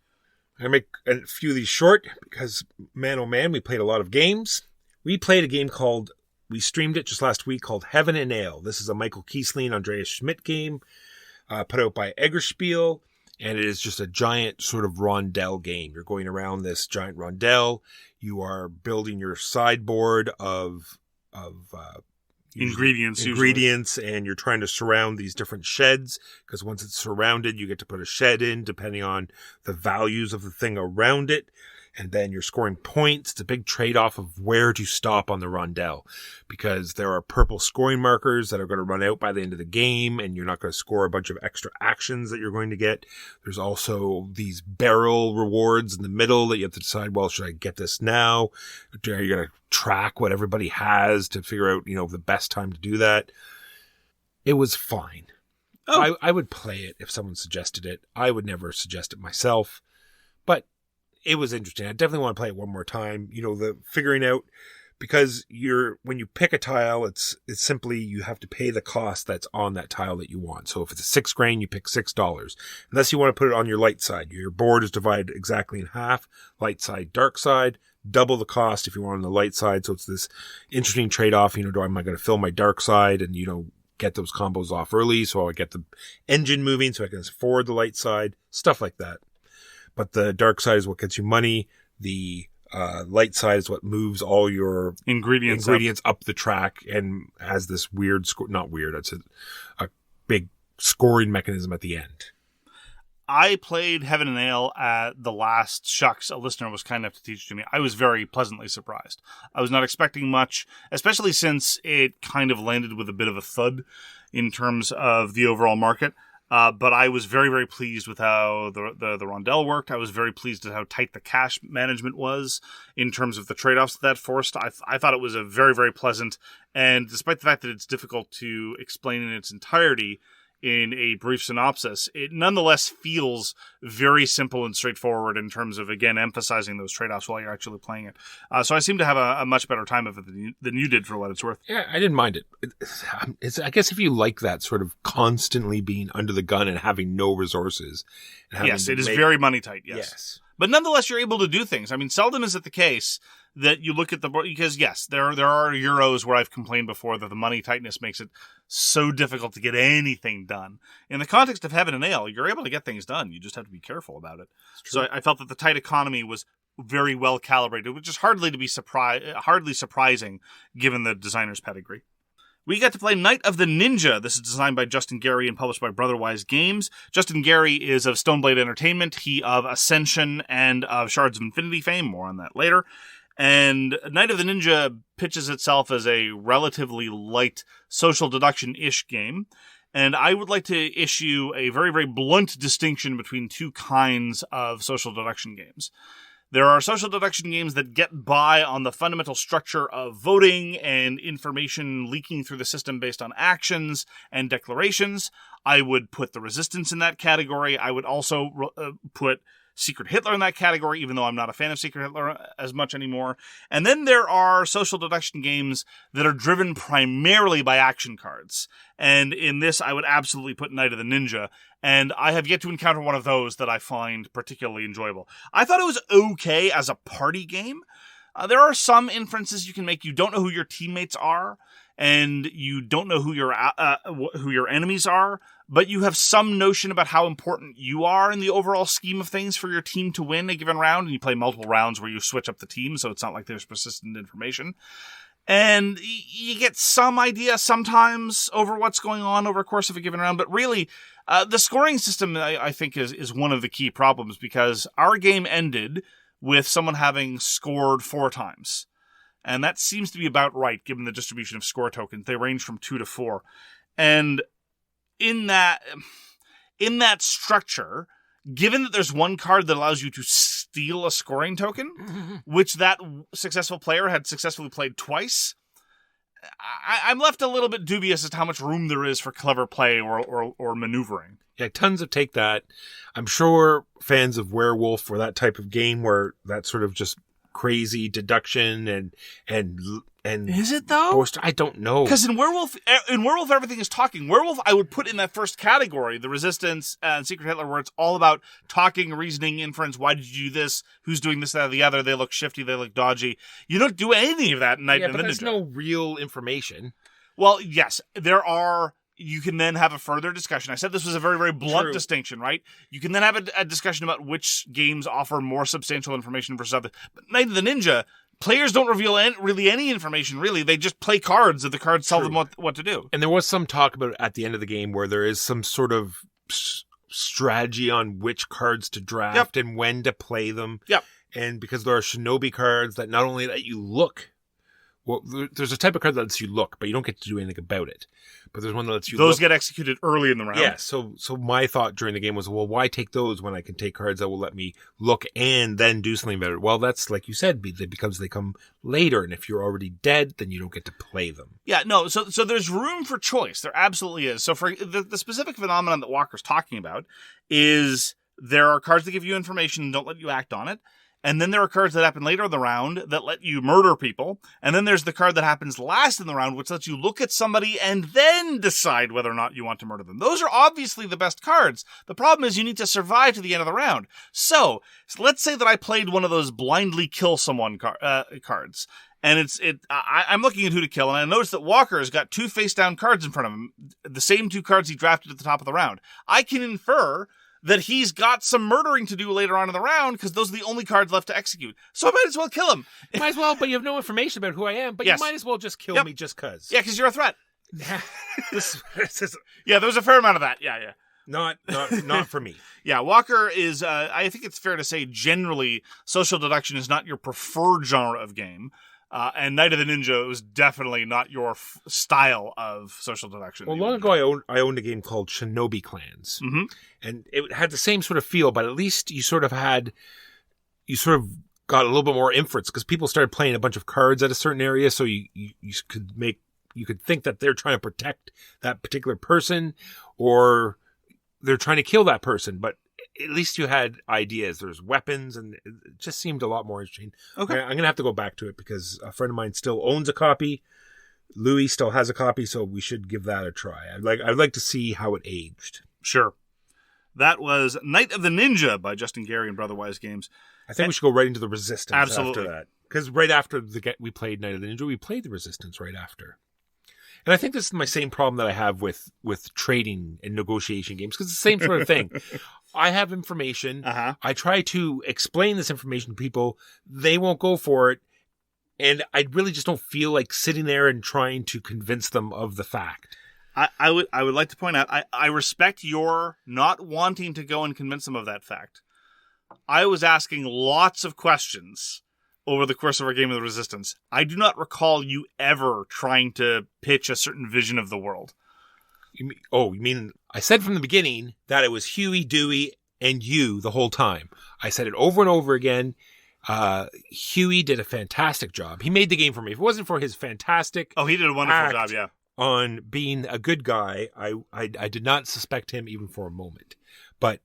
I make a few of these short because, man oh man, we played a lot of games. We played a game we streamed it just last week, called Heaven and Ale. This is a Michael Kiesling, Andreas Schmidt game put out by Eggerspiel, and it is just a giant sort of rondel game. You're going around this giant rondel. You are building your sideboard of ingredients, and you're trying to surround these different sheds, because once it's surrounded, you get to put a shed in depending on the values of the thing around it. And then you're scoring points. It's a big trade-off of where to stop on the rondel, because there are purple scoring markers that are going to run out by the end of the game, and you're not going to score a bunch of extra actions that you're going to get. There's also these barrel rewards in the middle that you have to decide, well, should I get this now? Are you going to track what everybody has to figure out, the best time to do that? It was fine. Oh. I would play it if someone suggested it. I would never suggest it myself, but it was interesting. I definitely want to play it one more time. The figuring out, because when you pick a tile, it's simply you have to pay the cost that's on that tile that you want. So if it's a 6 grain, you pick $6. Unless you want to put it on your light side. Your board is divided exactly in half. Light side, dark side. Double the cost if you want on the light side. So it's this interesting trade-off. Am I going to fill my dark side and, get those combos off early so I get the engine moving so I can forward the light side. Stuff like that. But the dark side is what gets you money. The light side is what moves all your ingredients up the track, and has this weird not weird. It's a big scoring mechanism at the end. I played Heaven and Ale at the last Shucks. A listener was kind enough to teach it to me. I was very pleasantly surprised. I was not expecting much, especially since it kind of landed with a bit of a thud in terms of the overall market. But I was very, very pleased with how the rondel worked. I was very pleased at how tight the cash management was in terms of the trade-offs that forced. I thought it was a very, very pleasant, and despite the fact that it's difficult to explain in its entirety in a brief synopsis, it nonetheless feels very simple and straightforward in terms of, again, emphasizing those trade-offs while you're actually playing it. So I seem to have a much better time of it than you did, for what it's worth. Yeah, I didn't mind it. I guess if you like that sort of constantly being under the gun and having no resources. Yes, it is very money tight, yes. But nonetheless, you're able to do things. I mean, seldom is it the case that you look at because yes, there are Euros where I've complained before that the money tightness makes it so difficult to get anything done. In the context of Heaven and Ale, you're able to get things done. You just have to be careful about it. So I felt that the tight economy was very well calibrated, which is hardly surprising given the designer's pedigree. We got to play Night of the Ninja. This is designed by Justin Gary and published by BakaFire Games. Justin Gary is of Stoneblade Entertainment, he of Ascension and of Shards of Infinity fame. More on that later. And Night of the Ninja pitches itself as a relatively light social deduction-ish game. And I would like to issue a very, very blunt distinction between two kinds of social deduction games. There are social deduction games that get by on the fundamental structure of voting and information leaking through the system based on actions and declarations. I would put the Resistance in that category. I would also put Secret Hitler in that category, even though I'm not a fan of Secret Hitler as much anymore. And then there are social deduction games that are driven primarily by action cards. And in this, I would absolutely put Night of the Ninja. And I have yet to encounter one of those that I find particularly enjoyable. I thought it was okay as a party game. There are some inferences you can make. You don't know who your teammates are, and you don't know who your enemies are, but you have some notion about how important you are in the overall scheme of things for your team to win a given round, and you play multiple rounds where you switch up the team, so it's not like there's persistent information. And you get some idea sometimes over what's going on over the course of a given round, but really, the scoring system, I think, is one of the key problems, because our game ended with someone having scored 4 times. And that seems to be about right, given the distribution of score tokens. They range from 2 to 4. And in that structure, given that there's one card that allows you to steal a scoring token, which that successful player had successfully played twice, I'm left a little bit dubious as to how much room there is for clever play or maneuvering. Yeah, tons of take that. I'm sure fans of Werewolf or that type of game where that sort of just crazy deduction and is it though? I don't know. Because in Werewolf everything is talking. Werewolf I would put in that first category, the Resistance and Secret Hitler, where it's all about talking, reasoning, inference. Why did you do this? Who's doing this, that, or the other? They look shifty. They look dodgy. You don't do any of that in Night of the Ninja. There's no real information. Well, yes, there are. You can then have a further discussion. I said this was a very, very blunt distinction, right? You can then have a discussion about which games offer more substantial information versus others. But Night of the Ninja, players don't reveal really any information, really. They just play cards, and the cards tell them what to do. And there was some talk about it at the end of the game where there is some sort of strategy on which cards to draft and when to play them. Yep. And because there are shinobi cards that not only let you look, well, there's a type of card that lets you look, but you don't get to do anything about it. But there's one that lets you Those look. get executed early in the round. Yeah, so my thought during the game was, well, why take those when I can take cards that will let me look and then do something about it? Well, that's, like you said, because they come later, and if you're already dead, then you don't get to play them. Yeah, no, so there's room for choice. There absolutely is. So for the specific phenomenon that Walker's talking about is there are cards that give you information and don't let you act on it. And then there are cards that happen later in the round that let you murder people. And then there's the card that happens last in the round, which lets you look at somebody and then decide whether or not you want to murder them. Those are obviously the best cards. The problem is you need to survive to the end of the round. So let's say that I played one of those blindly kill someone cards. And I'm looking at who to kill, and I notice that Walker has got 2 face-down cards in front of him, the same 2 cards he drafted at the top of the round. I can infer that he's got some murdering to do later on in the round, because those are the only cards left to execute. So I might as well kill him. Might as well, but you have no information about who I am, but you might as well just kill me just because. Yeah, because you're a threat. Yeah, there was a fair amount of that. Yeah. Not for me. Yeah, Walker is, I think it's fair to say, generally, social deduction is not your preferred genre of game. And Night of the Ninja was definitely not your style of social deduction. Well, long ago, I owned a game called Shinobi Clans. Mm-hmm. And it had the same sort of feel, but at least you sort of got a little bit more inference, because people started playing a bunch of cards at a certain area, so you could think that they're trying to protect that particular person, or they're trying to kill that person, but at least you had ideas. There's weapons, and it just seemed a lot more interesting. Okay. I'm going to have to go back to it, because a friend of mine still owns a copy. Louis still has a copy, so we should give that a try. I'd like to see how it aged. Sure. That was Night of the Ninja by Justin Gary and BakaFire Games. I think we should go right into the Resistance after that. Because right after we played Night of the Ninja, we played the Resistance right after. And I think this is my same problem that I have with trading and negotiation games, because it's the same sort of thing. I have information. I try to explain this information to people. They won't go for it. And I really just don't feel like sitting there and trying to convince them of the fact. I would like to point out, I respect your not wanting to go and convince them of that fact. I was asking lots of questions over the course of our game of the Resistance. I do not recall you ever trying to pitch a certain vision of the world. You mean I said from the beginning that it was Huey, Dewey, and you the whole time. I said it over and over again. Huey did a fantastic job. He made the game for me. If it wasn't for his fantastic he did a wonderful job, yeah. On being a good guy, I did not suspect him even for a moment. But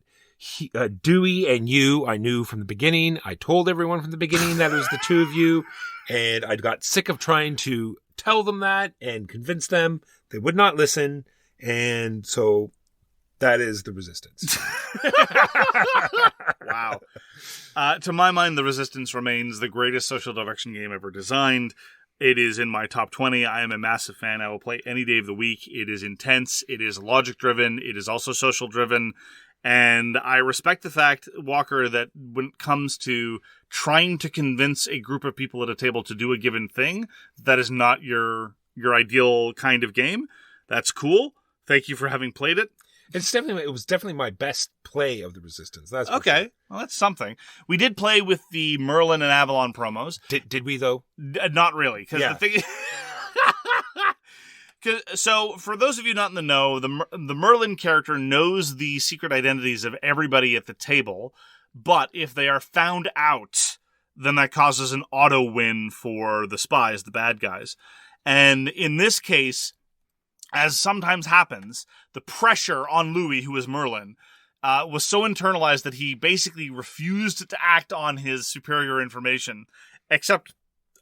Dewey and you, I knew from the beginning. I told everyone from the beginning that it was the two of you, and I got sick of trying to tell them that and convince them. They would not listen, and so that is the Resistance. Wow. To my mind, the Resistance remains the greatest social direction game ever designed. It is in my top 20. I am a massive fan. I will play any day of the week. It is intense. It is logic-driven. It is also social-driven. And I respect the fact, Walker, that when it comes to trying to convince a group of people at a table to do a given thing, that is not your ideal kind of game. That's cool. Thank you for having played it. It was definitely my best play of the Resistance. That's okay. Sure. Well, that's something. We did play with the Merlin and Avalon promos. Did we though? Not really, because the thing. So, for those of you not in the know, the Merlin character knows the secret identities of everybody at the table, but if they are found out, then that causes an auto win for the spies, the bad guys. And in this case, as sometimes happens, the pressure on Louis, who is Merlin, was so internalized that he basically refused to act on his superior information, except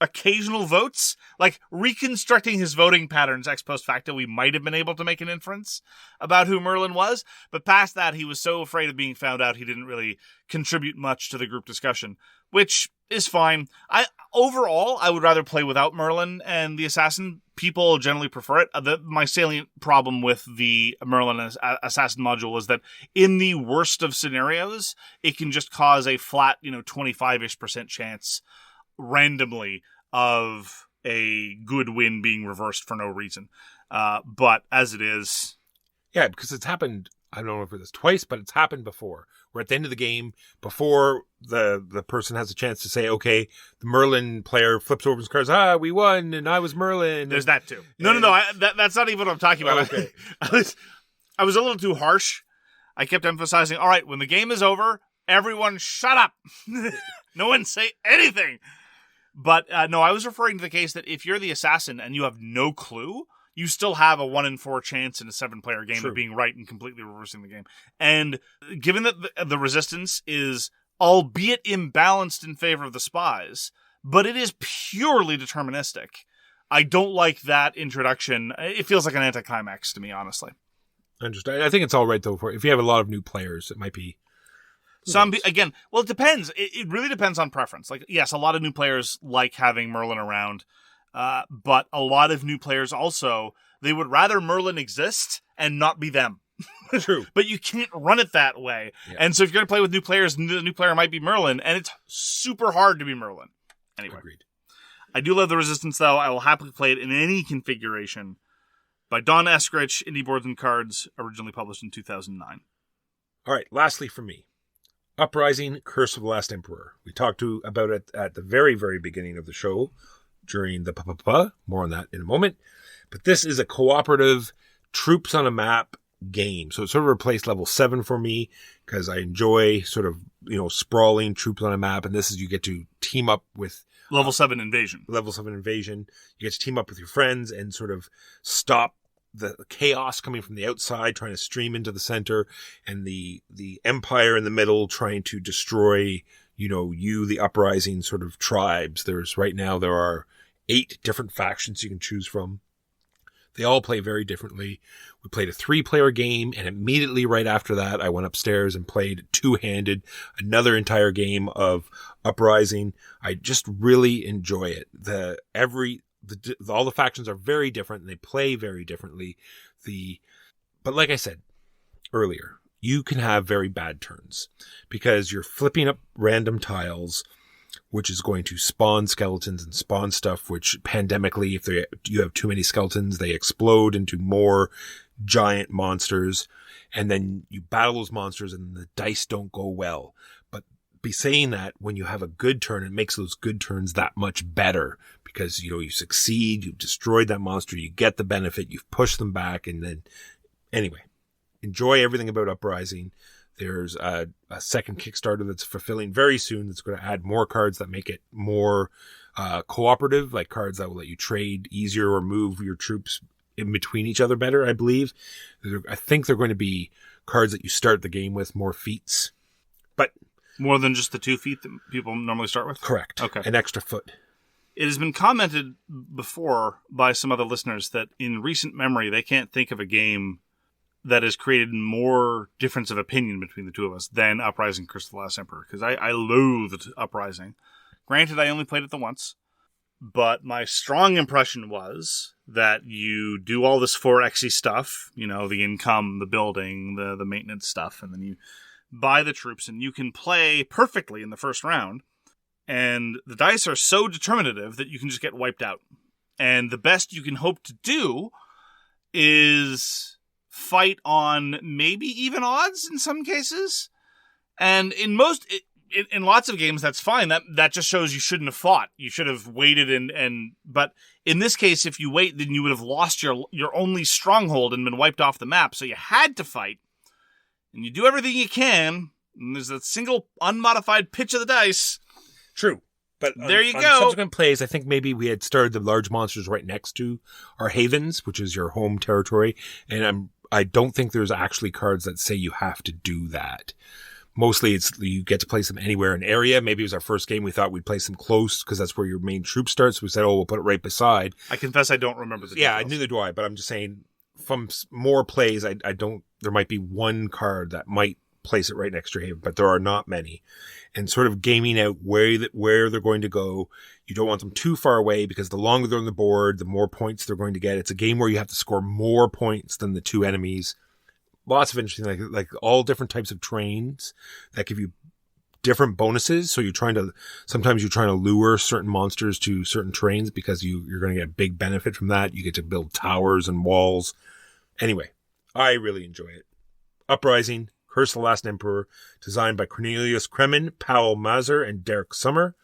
occasional votes. Like, reconstructing his voting patterns ex post facto, we might have been able to make an inference about who Merlin was, but past that, he was so afraid of being found out he didn't really contribute much to the group discussion, which is fine. Overall, I would rather play without Merlin and the assassin. People generally prefer it. My salient problem with the Merlin assassin module is that in the worst of scenarios, it can just cause a flat, 25-ish% chance randomly of a good win being reversed for no reason. But as it is... Yeah, because it's happened, I don't know if it's twice, but it's happened before. We're at the end of the game, before the person has a chance to say, okay, the Merlin player flips over his cards, we won, and I was Merlin. There's that too. No, that's not even what I'm talking about. Okay. I was a little too harsh. I kept emphasizing, all right, when the game is over, everyone shut up. No one say anything. But no, I was referring to the case that if you're the assassin and you have no clue, you still have a 1 in 4 chance in a 7-player game of being right and completely reversing the game. And given that the Resistance is, albeit imbalanced in favor of the spies, but it is purely deterministic, I don't like that introduction. It feels like an anticlimax to me, honestly. I understand. I think it's all right, though, for if you have a lot of new players, it might be... Again, well, it depends. It really depends on preference. Like, yes, a lot of new players like having Merlin around, but a lot of new players also, they would rather Merlin exist and not be them. True. But you can't run it that way. Yeah. And so if you're going to play with new players, the new player might be Merlin, and it's super hard to be Merlin. Anyway. Agreed. I do love the Resistance, though. I will happily play it in any configuration. By Don Eskrich, Indie Boards and Cards, originally published in 2009. All right, lastly for me. Uprising, Curse of the Last Emperor. We talked about it at the very, very beginning of the show during the more on that in a moment. But this is a cooperative troops on a map game. So it sort of replaced level 7 for me because I enjoy sort of, sprawling troops on a map. And this is, you get to team up with level 7 invasion. Level 7 invasion. You get to team up with your friends and sort of stop the chaos coming from the outside, trying to stream into the center, and the empire in the middle trying to destroy, the uprising sort of tribes. Right now there are 8 different factions you can choose from. They all play very differently. We played a 3-player game, and immediately right after that, I went upstairs and played 2-handed, another entire game of Uprising. I just really enjoy it. All the factions are very different, and they play very differently. But like I said earlier, you can have very bad turns because you're flipping up random tiles, which is going to spawn skeletons and spawn stuff, which pandemically, if you have too many skeletons, they explode into more giant monsters. And then you battle those monsters and the dice don't go well. But be saying that, when you have a good turn, it makes those good turns that much better because, you succeed, you've destroyed that monster, you get the benefit, you've pushed them back. And then anyway, enjoy everything about Uprising. There's a second Kickstarter that's fulfilling very soon that's going to add more cards that make it more cooperative, like cards that will let you trade easier or move your troops in between each other better, I believe. I think they're going to be cards that you start the game with, more feats. But more than just the 2 feet that people normally start with? Correct. Okay. An extra foot. It has been commented before by some other listeners that in recent memory, they can't think of a game that has created more difference of opinion between the two of us than Uprising Curse of the Last Emperor, because I loathed Uprising. Granted, I only played it the once, but my strong impression was that you do all this 4X-y stuff, the income, the building, the maintenance stuff, and then you buy the troops, and you can play perfectly in the first round, and the dice are so determinative that you can just get wiped out. And the best you can hope to do is fight on maybe even odds in some cases. And in lots of games, that's fine. That just shows you shouldn't have fought. You should have waited but in this case, if you wait, then you would have lost your only stronghold and been wiped off the map. So you had to fight, and you do everything you can, and there's a single unmodified pitch of the dice. True. But there you on go. Subsequent plays, I think maybe we had started the large monsters right next to our havens, which is your home territory. And I don't think there's actually cards that say you have to do that. Mostly you get to place them anywhere in area. Maybe it was our first game. We thought we'd place them close because that's where your main troop starts. We said, we'll put it right beside. I confess I don't remember the details. Neither do I, but I'm just saying from more plays, there might be one card that might place it right next to your haven, but there are not many. And sort of gaming out where they're going to go. You don't want them too far away because the longer they're on the board, the more points they're going to get. It's a game where you have to score more points than the 2 enemies. Lots of interesting, like all different types of trains that give you different bonuses. So sometimes you're trying to lure certain monsters to certain trains because you're going to get a big benefit from that. You get to build towers and walls. Anyway, I really enjoy it. Uprising, Curse of the Last Emperor, designed by Cornelius Kremen, Paolo Mazur, and Derek Summer,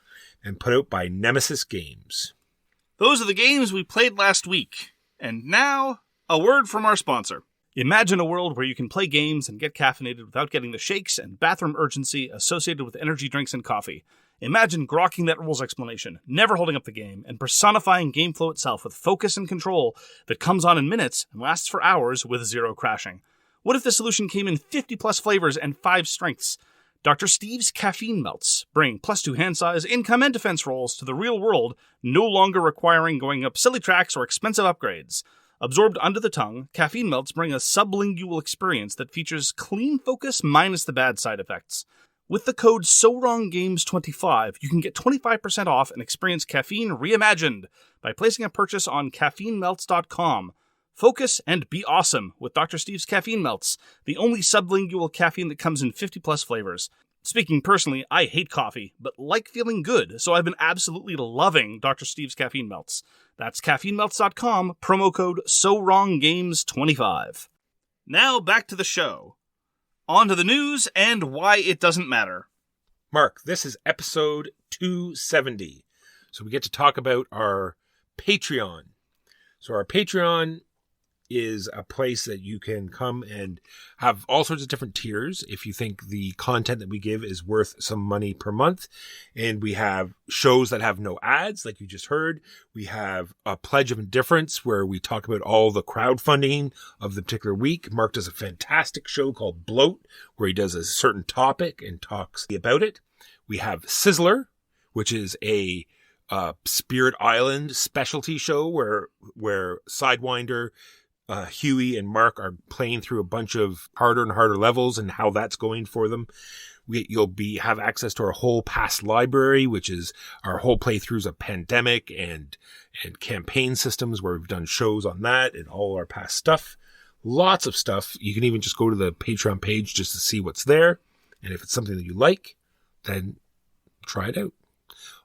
and put out by Nemesis.Games. Those are the games we played last week. And now, a word from our sponsor. Imagine a world where you can play games and get caffeinated without getting the shakes and bathroom urgency associated with energy drinks and coffee. Imagine grokking that rules explanation, never holding up the game, and personifying game flow itself with focus and control that comes on in minutes and lasts for hours with 0 crashing. What if the solution came in 50-plus flavors and 5 strengths? Dr. Steve's Caffeine Melts bring +2 hand size, income, and defense rolls to the real world, no longer requiring going up silly tracks or expensive upgrades. Absorbed under the tongue, Caffeine Melts bring a sublingual experience that features clean focus minus the bad side effects. With the code SOWRONGGAMES25, you can get 25% off and experience caffeine reimagined by placing a purchase on caffeinemelts.com. Focus and be awesome with Dr. Steve's Caffeine Melts, the only sublingual caffeine that comes in 50-plus flavors. Speaking personally, I hate coffee, but like feeling good, so I've been absolutely loving Dr. Steve's Caffeine Melts. That's caffeinemelts.com, promo code SOWRONGGAMES25. Now back to the show. On to the news and why it doesn't matter. Mark, this is episode 270. So we get to talk about our Patreon. So our Patreon is a place that you can come and have all sorts of different tiers if you think the content that we give is worth some money per month. And we have shows that have no ads, like you just heard. We have a Pledge of Indifference where we talk about all the crowdfunding of the particular week. Mark does a fantastic show called Bloat, where he does a certain topic and talks about it. We have Sizzler, which is a Spirit Island specialty show where Sidewinder, Huey, and Mark are playing through a bunch of harder and harder levels and how that's going for them. You'll have access to our whole past library, which is our whole playthroughs of Pandemic and campaign systems, where we've done shows on that and all our past stuff. Lots of stuff. You can even just go to the Patreon page just to see what's there. And if it's something that you like, then try it out.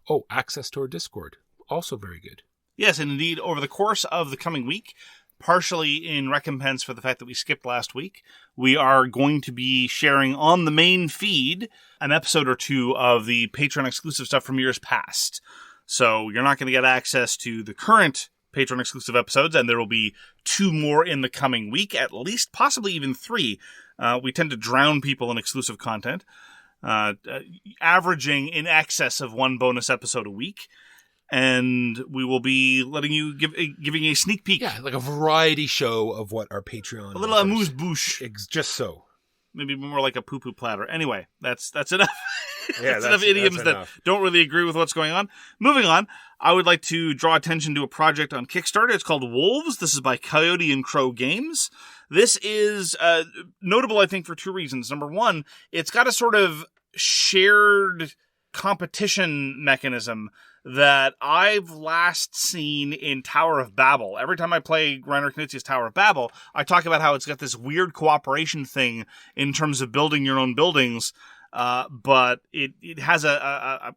Oh, access to our Discord. Also very good. Yes, and indeed, over the course of the coming week, partially in recompense for the fact that we skipped last week, we are going to be sharing on the main feed an episode or two of the Patreon exclusive stuff from years past. So you're not going to get access to the current Patreon exclusive episodes, and there will be 2 more in the coming week, at least, possibly even 3. We tend to drown people in exclusive content, averaging in excess of 1 bonus episode a week. And we will be letting you giving a sneak peek. Yeah, like a variety show of what our Patreon. A little amuse-bouche. Just so. Maybe more like a poo-poo platter. Anyway, that's enough. Yeah, that's enough idioms that don't really agree with what's going on. Moving on, I would like to draw attention to a project on Kickstarter. It's called Wolves. This is by Coyote and Crow Games. This is notable, I think, for 2 reasons. Number one, it's got a sort of shared competition mechanism that I've last seen in Tower of Babel. Every time I play Reiner Knizia's Tower of Babel, I talk about how it's got this weird cooperation thing in terms of building your own buildings, but it has a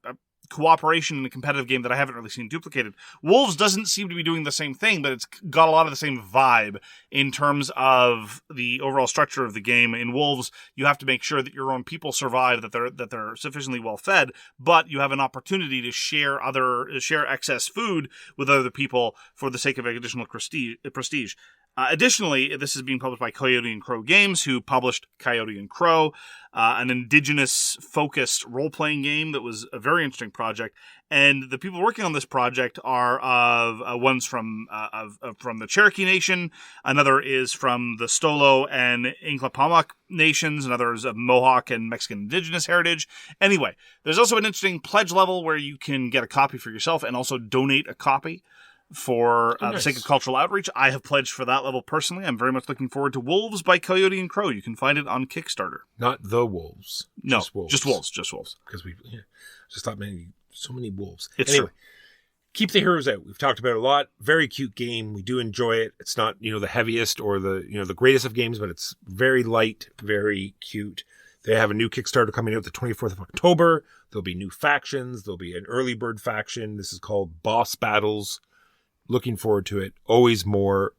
cooperation in a competitive game that I haven't really seen duplicated. Wolves doesn't seem to be doing the same thing, but it's got a lot of the same vibe in terms of the overall structure of the game. In Wolves, you have to make sure that your own people survive, that they're sufficiently well fed, but you have an opportunity to share excess food with other people for the sake of additional prestige. Additionally, this is being published by Coyote and Crow Games, who published Coyote and Crow, an indigenous-focused role-playing game that was a very interesting project. And the people working on this project are one's from the Cherokee Nation, another is from the Stolo and Inclapamuck nations, another is of Mohawk and Mexican indigenous heritage. Anyway, there's also an interesting pledge level where you can get a copy for yourself and also donate a copy for the sake of cultural outreach. I have pledged for that level personally. I'm very much looking forward to Wolves by Coyote and Crow. You can find it on Kickstarter. Not the Wolves. No, just Wolves. Just Wolves. Because we just thought, so many wolves. It's anyway, true. Keep the Heroes Out. We've talked about it a lot. Very cute game. We do enjoy it. It's not, the heaviest or the greatest of games, but it's very light, very cute. They have a new Kickstarter coming out the 24th of October. There'll be new factions. There'll be an early bird faction. This is called Boss Battles. Looking forward to it. Always more.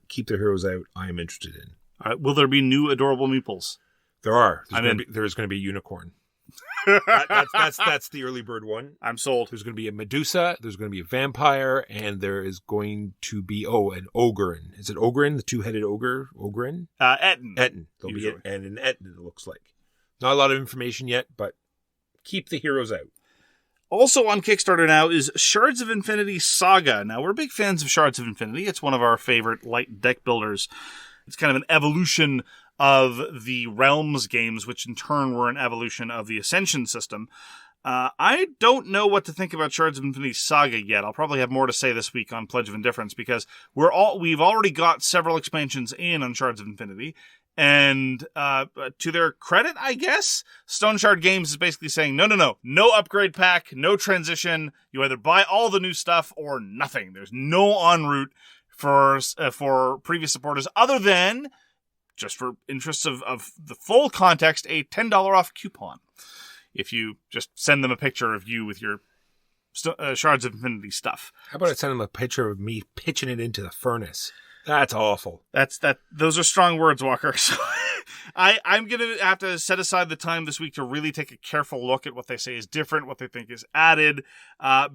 Keep the Heroes Out. I am interested in. All right. Will there be new adorable meeples? There are. There's going to be a unicorn. That's the early bird one. I'm sold. There's going to be a Medusa. There's going to be a vampire, and there is going to be an Ogren. Is it Ogren? The 2-headed ogre? Ogren? Etten. There'll be an Etten. It looks like. Not a lot of information yet, but keep the Heroes Out. Also on Kickstarter now is Shards of Infinity Saga. Now, we're big fans of Shards of Infinity. It's one of our favorite light deck builders. It's kind of an evolution of the Realms games, which in turn were an evolution of the Ascension system. I don't know what to think about Shards of Infinity Saga yet. I'll probably have more to say this week on Pledge of Indifference, because we've already got several expansions in on Shards of Infinity. And to their credit, I guess, Stone Shard Games is basically saying, no upgrade pack, no transition. You either buy all the new stuff or nothing. There's no en route for previous supporters, other than, just for interests of the full context, a $10 off coupon. If you just send them a picture of you with your Shards of Infinity stuff. How about I send them a picture of me pitching it into the furnace? That's awful. Those are strong words, Walker. So I'm going to have to set aside the time this week to really take a careful look at what they say is different, what they think is added,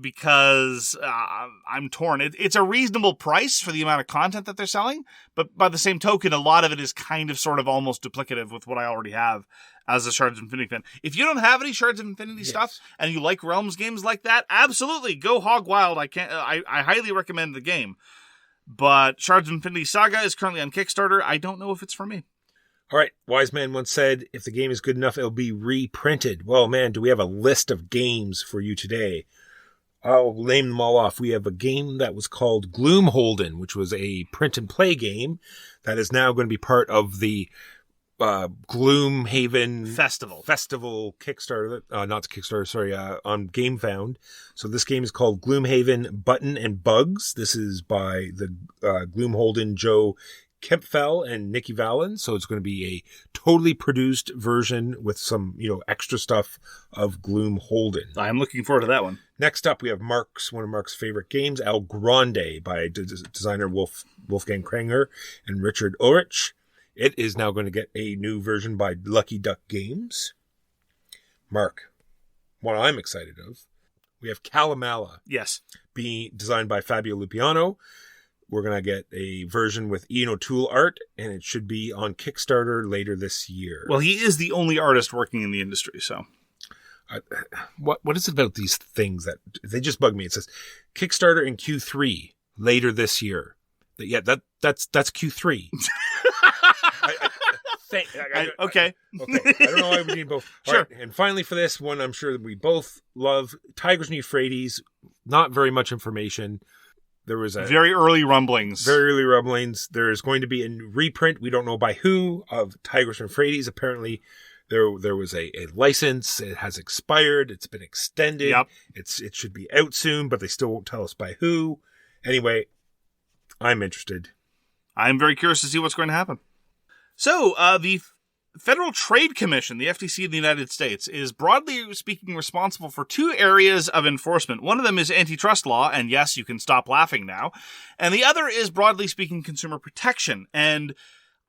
because I'm torn. It's a reasonable price for the amount of content that they're selling, but by the same token, a lot of it is kind of sort of almost duplicative with what I already have as a Shards of Infinity fan. If you don't have any Shards of Infinity stuff and you like Realms games like that, absolutely go hog wild. I highly recommend the game. But Shards of Infinity Saga is currently on Kickstarter. I don't know if it's for me. All right. Wise man once said, if the game is good enough, it'll be reprinted. Well, man, do we have a list of games for you today. I'll name them all off. We have a game that was called Gloomholden, which was a print and play game that is now going to be part of the Gloomhaven Festival Kickstarter, not Kickstarter, sorry, on GameFound. So this game is called Gloomhaven Button and Bugs. This is by the Gloomholden Joe Kempfell and Nikki Vallon. So it's going to be a totally produced version with some, extra stuff of Gloomholden. I'm looking forward to that one. Next up, we have one of Mark's favorite games, El Grande, by designer Wolfgang Kranger and Richard Ulrich. It is now going to get a new version by Lucky Duck Games. Mark, what I'm excited of, we have Kalamala. Yes. Being designed by Fabio Lupiano. We're going to get a version with Ian O'Toole art, and it should be on Kickstarter later this year. Well, he is the only artist working in the industry, so... What is it about these things that they just bug me? It says Kickstarter in Q3 later this year. Yeah, that's Q3. Okay. I don't know why we need both. Sure. All right, and finally for this one, I'm sure that we both love Tigers and Euphrates. Not very much information. There was very early rumblings. There is going to be a reprint. We don't know by who of Tigers and Euphrates. Apparently, there was a license. It has expired. It's been extended. Yep. It should be out soon, but they still won't tell us by who. Anyway, I'm interested. I'm very curious to see what's going to happen. So, the Federal Trade Commission, the FTC in the United States, is broadly speaking responsible for two areas of enforcement. One of them is antitrust law, and yes, you can stop laughing now. And the other is, broadly speaking, consumer protection. And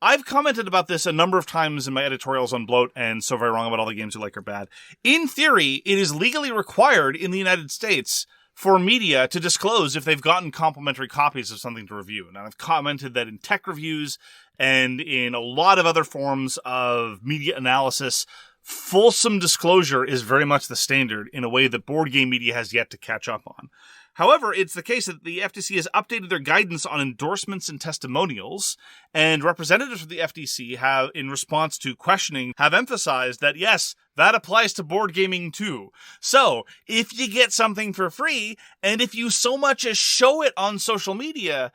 I've commented about this a number of times in my editorials on Bloat and So Very Wrong About All the Games You Like Are Bad. In theory, it is legally required in the United States for media to disclose if they've gotten complimentary copies of something to review. And I've commented that in tech reviews and in a lot of other forms of media analysis, fulsome disclosure is very much the standard in a way that board game media has yet to catch up on. However, it's the case that the FTC has updated their guidance on endorsements and testimonials, and representatives of the FTC have, in response to questioning, have emphasized that yes, that applies to board gaming too. So, if you get something for free, and if you so much as show it on social media,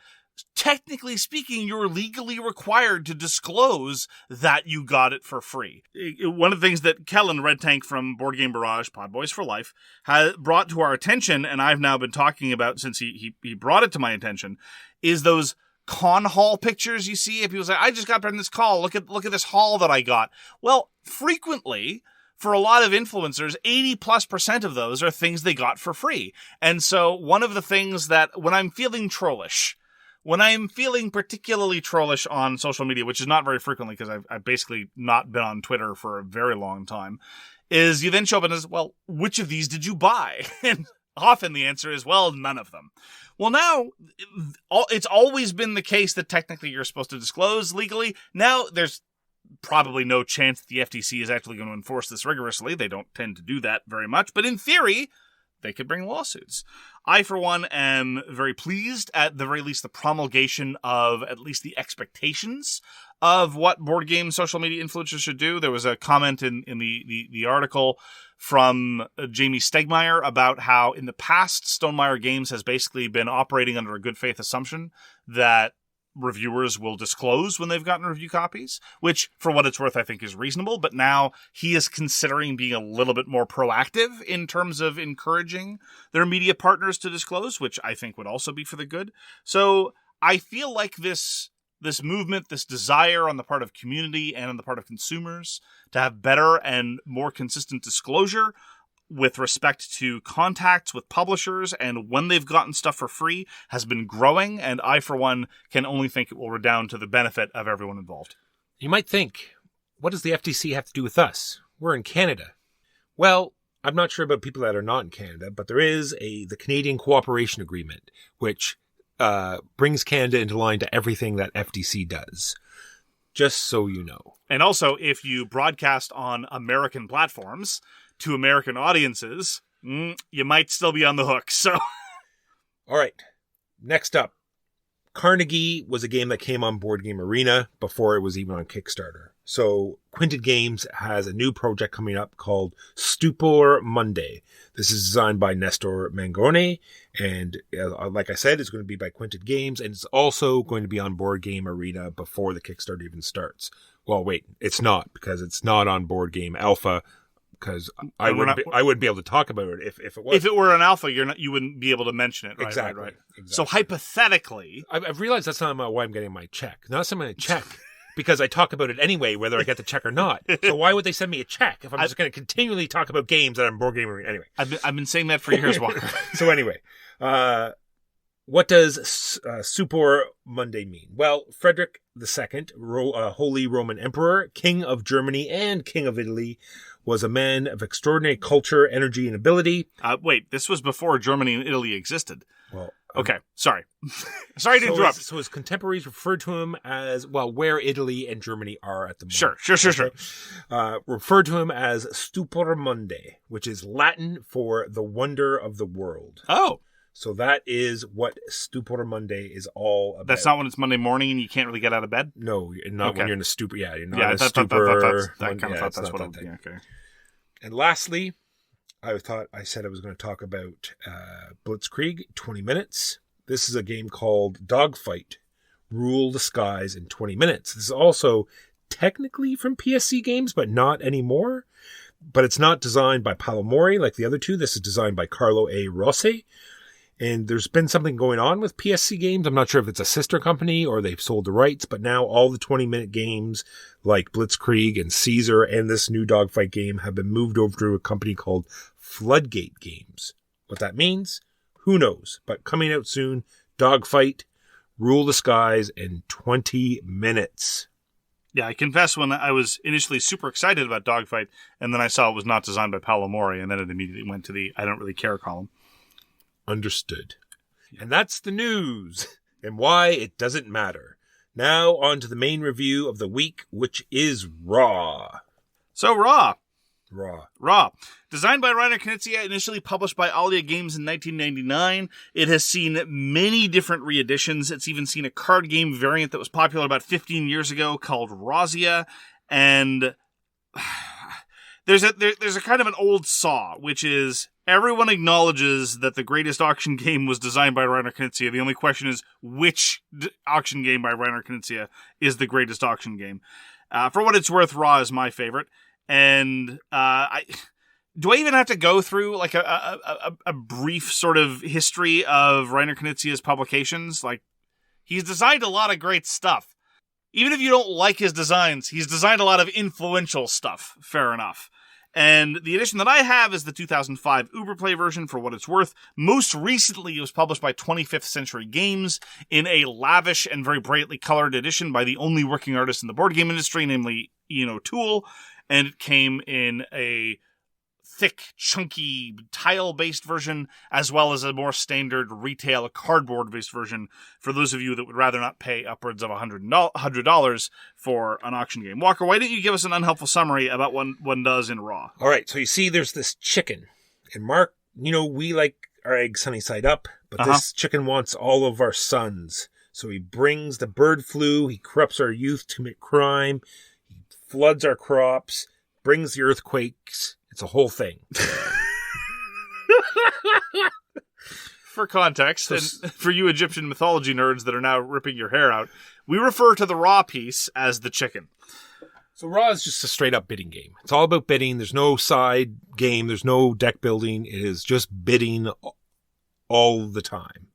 technically speaking, you're legally required to disclose that you got it for free. One of the things that Kellen Red Tank from Board Game Barrage, Podboys for Life, has brought to our attention, and I've now been talking about since he brought it to my attention, is those con haul pictures you see. If people say, I just got in this call, look at this haul that I got. Well, frequently, for a lot of influencers, 80+% of those are things they got for free. And so one of the things that when I'm feeling trollish, when I'm feeling particularly trollish on social media, which is not very frequently because I've basically not been on Twitter for a very long time, is you then show up and says, well, which of these did you buy? And often the answer is, well, none of them. Well, now, it's always been the case that technically you're supposed to disclose legally. Now, there's probably no chance that the FTC is actually going to enforce this rigorously. They don't tend to do that very much. But in theory, they could bring lawsuits. I, for one, am very pleased at the very least the promulgation of at least the expectations of what board game social media influencers should do. There was a comment in the article from Jamie Stegmaier about how in the past Stonemaier Games has basically been operating under a good faith assumption that reviewers will disclose when they've gotten review copies, which for what it's worth I think is reasonable, but now he is considering being a little bit more proactive in terms of encouraging their media partners to disclose, which I think would also be for the good. So I feel like this movement, this desire on the part of community and on the part of consumers to have better and more consistent disclosure with respect to contacts with publishers and when they've gotten stuff for free has been growing, and I, for one, can only think it will redound to the benefit of everyone involved. You might think, what does the FTC have to do with us? We're in Canada. Well, I'm not sure about people that are not in Canada, but there is the Canadian Cooperation Agreement, which brings Canada into line to everything that FTC does. Just so you know. And also, if you broadcast on American platforms to American audiences, you might still be on the hook. So, all right. Next up, Carnegie was a game that came on Board Game Arena before it was even on Kickstarter. So Quinted Games has a new project coming up called Stupor Mundi. This is designed by Nestor Mangone, and like I said, it's going to be by Quinted Games, and it's also going to be on Board Game Arena before the Kickstarter even starts. Well, wait, it's not, because it's not on Board Game Alpha, because I wouldn't be able to talk about it if it was. If it were an alpha, you wouldn't be able to mention it. Right, exactly. Right. Exactly. So hypothetically, I've realized that's not why I'm getting my check. Not something to check. Because I talk about it anyway, whether I get the check or not. So why would they send me a check if I'm just going to continually talk about games that I'm Board Game Arena? Anyway. I've been saying that for years, Walker. So anyway, what does Stupor Mundi mean? Well, Frederick II, Holy Roman Emperor, King of Germany and King of Italy, was a man of extraordinary culture, energy, and ability. Wait, this was before Germany and Italy existed. Well, okay, sorry. Sorry to interrupt. So his contemporaries referred to him as, well, where Italy and Germany are at the moment. Sure. Referred to him as Stupor Mundi, which is Latin for the wonder of the world. Oh. So that is what Stupor Mundi is all about. That's not when it's Monday morning and you can't really get out of bed? No, not when you're in a stupor. Yeah, you're not in a stupor. I kind of thought that's what it would be. Okay. And lastly, I said I was going to talk about Blitzkrieg, 20 minutes. This is a game called Dogfight, Rule the Skies in 20 minutes. This is also technically from PSC Games, but not anymore. But it's not designed by Paolo Mori like the other two. This is designed by Carlo A. Rossi. And there's been something going on with PSC Games. I'm not sure if it's a sister company or they've sold the rights, but now all the 20-minute games like Blitzkrieg and Caesar and this new Dogfight game have been moved over to a company called Floodgate Games. What that means, who knows? But coming out soon, Dogfight, Rule the Skies in 20 minutes. Yeah, I confess when I was initially super excited about Dogfight, and then I saw it was not designed by Paolo Mori, and then it immediately went to the I don't really care column. Understood. And that's the news and why it doesn't matter. Now on to the main review of the week, which is Raw. So Raw. Raw. Designed by Reiner Knizia, initially published by Alia Games in 1999. It has seen many different re-editions. It's even seen a card game variant that was popular about 15 years ago called Rawzia. And there's a kind of an old saw, which is everyone acknowledges that the greatest auction game was designed by Reiner Knizia. The only question is which auction game by Reiner Knizia is the greatest auction game. For what it's worth, Raw is my favorite. And do I even have to go through like a brief sort of history of Reiner Knizia's publications? Like, he's designed a lot of great stuff. Even if you don't like his designs, he's designed a lot of influential stuff. Fair enough. And the edition that I have is the 2005 Uberplay version, for what it's worth. Most recently, it was published by 25th Century Games in a lavish and very brightly colored edition by the only working artist in the board game industry, namely Ian O'Toole. And it came in a thick, chunky, tile-based version, as well as a more standard retail cardboard-based version for those of you that would rather not pay upwards of $100 for an auction game. Walker, why don't you give us an unhelpful summary about what one does in Raw? All right, so you see there's this chicken. And Mark, we like our eggs sunny side up, but this chicken wants all of our sons. So he brings the bird flu, he corrupts our youth to commit crime, he floods our crops, brings the earthquakes. It's a whole thing. For context, and for you Egyptian mythology nerds that are now ripping your hair out, we refer to the Raw piece as the chicken. So Raw is just a straight-up bidding game. It's all about bidding. There's no side game. There's no deck building. It is just bidding all the time.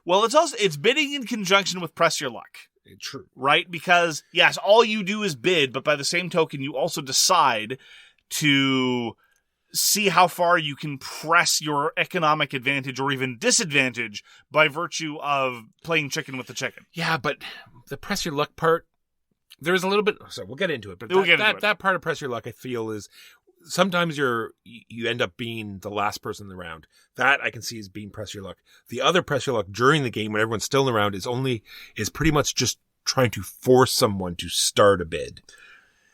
Well, it's bidding in conjunction with Press Your Luck. True. Right? Because, yes, all you do is bid, but by the same token, you also decide to see how far you can press your economic advantage or even disadvantage by virtue of playing chicken with the chicken. Yeah, but the Press Your Luck part, there's a little bit... So we'll get into it. But that part of Press Your Luck, I feel, is sometimes you end up being the last person in the round. That I can see as being Press Your Luck. The other Press Your Luck during the game, when everyone's still in the round, is pretty much just trying to force someone to start a bid.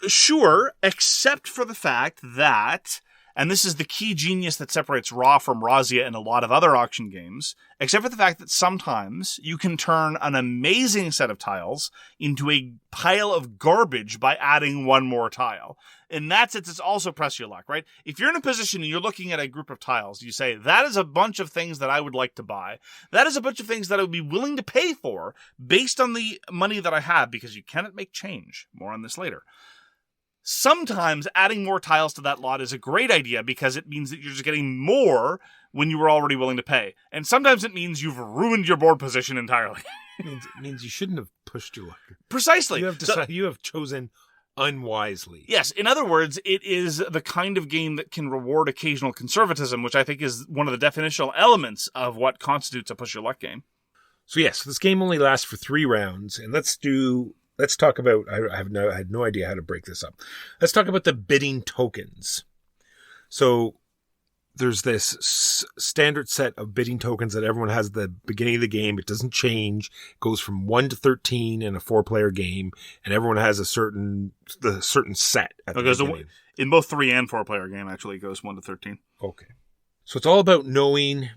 Sure, except for the fact that And this is the key genius that separates Raw from Razia and a lot of other auction games, except for the fact that sometimes you can turn an amazing set of tiles into a pile of garbage by adding one more tile. In that sense, it's also press your luck, right? If you're in a position and you're looking at a group of tiles, you say, that is a bunch of things that I would like to buy. That is a bunch of things that I would be willing to pay for based on the money that I have, because you cannot make change. More on this later. Sometimes adding more tiles to that lot is a great idea because it means that you're just getting more when you were already willing to pay. And sometimes it means you've ruined your board position entirely. It means you shouldn't have pushed your luck. Precisely. You have chosen unwisely. Yes, in other words, it is the kind of game that can reward occasional conservatism, which I think is one of the definitional elements of what constitutes a push your luck game. So yes, this game only lasts for 3 rounds, and let's talk about, I had no idea how to break this up. Let's talk about the bidding tokens. So there's this standard set of bidding tokens that everyone has at the beginning of the game. It doesn't change. It goes from 1 to 13 in a 4-player game, and everyone has a certain set at the beginning. In both 3 and 4-player game, actually, it goes 1 to 13. Okay. So it's all about knowing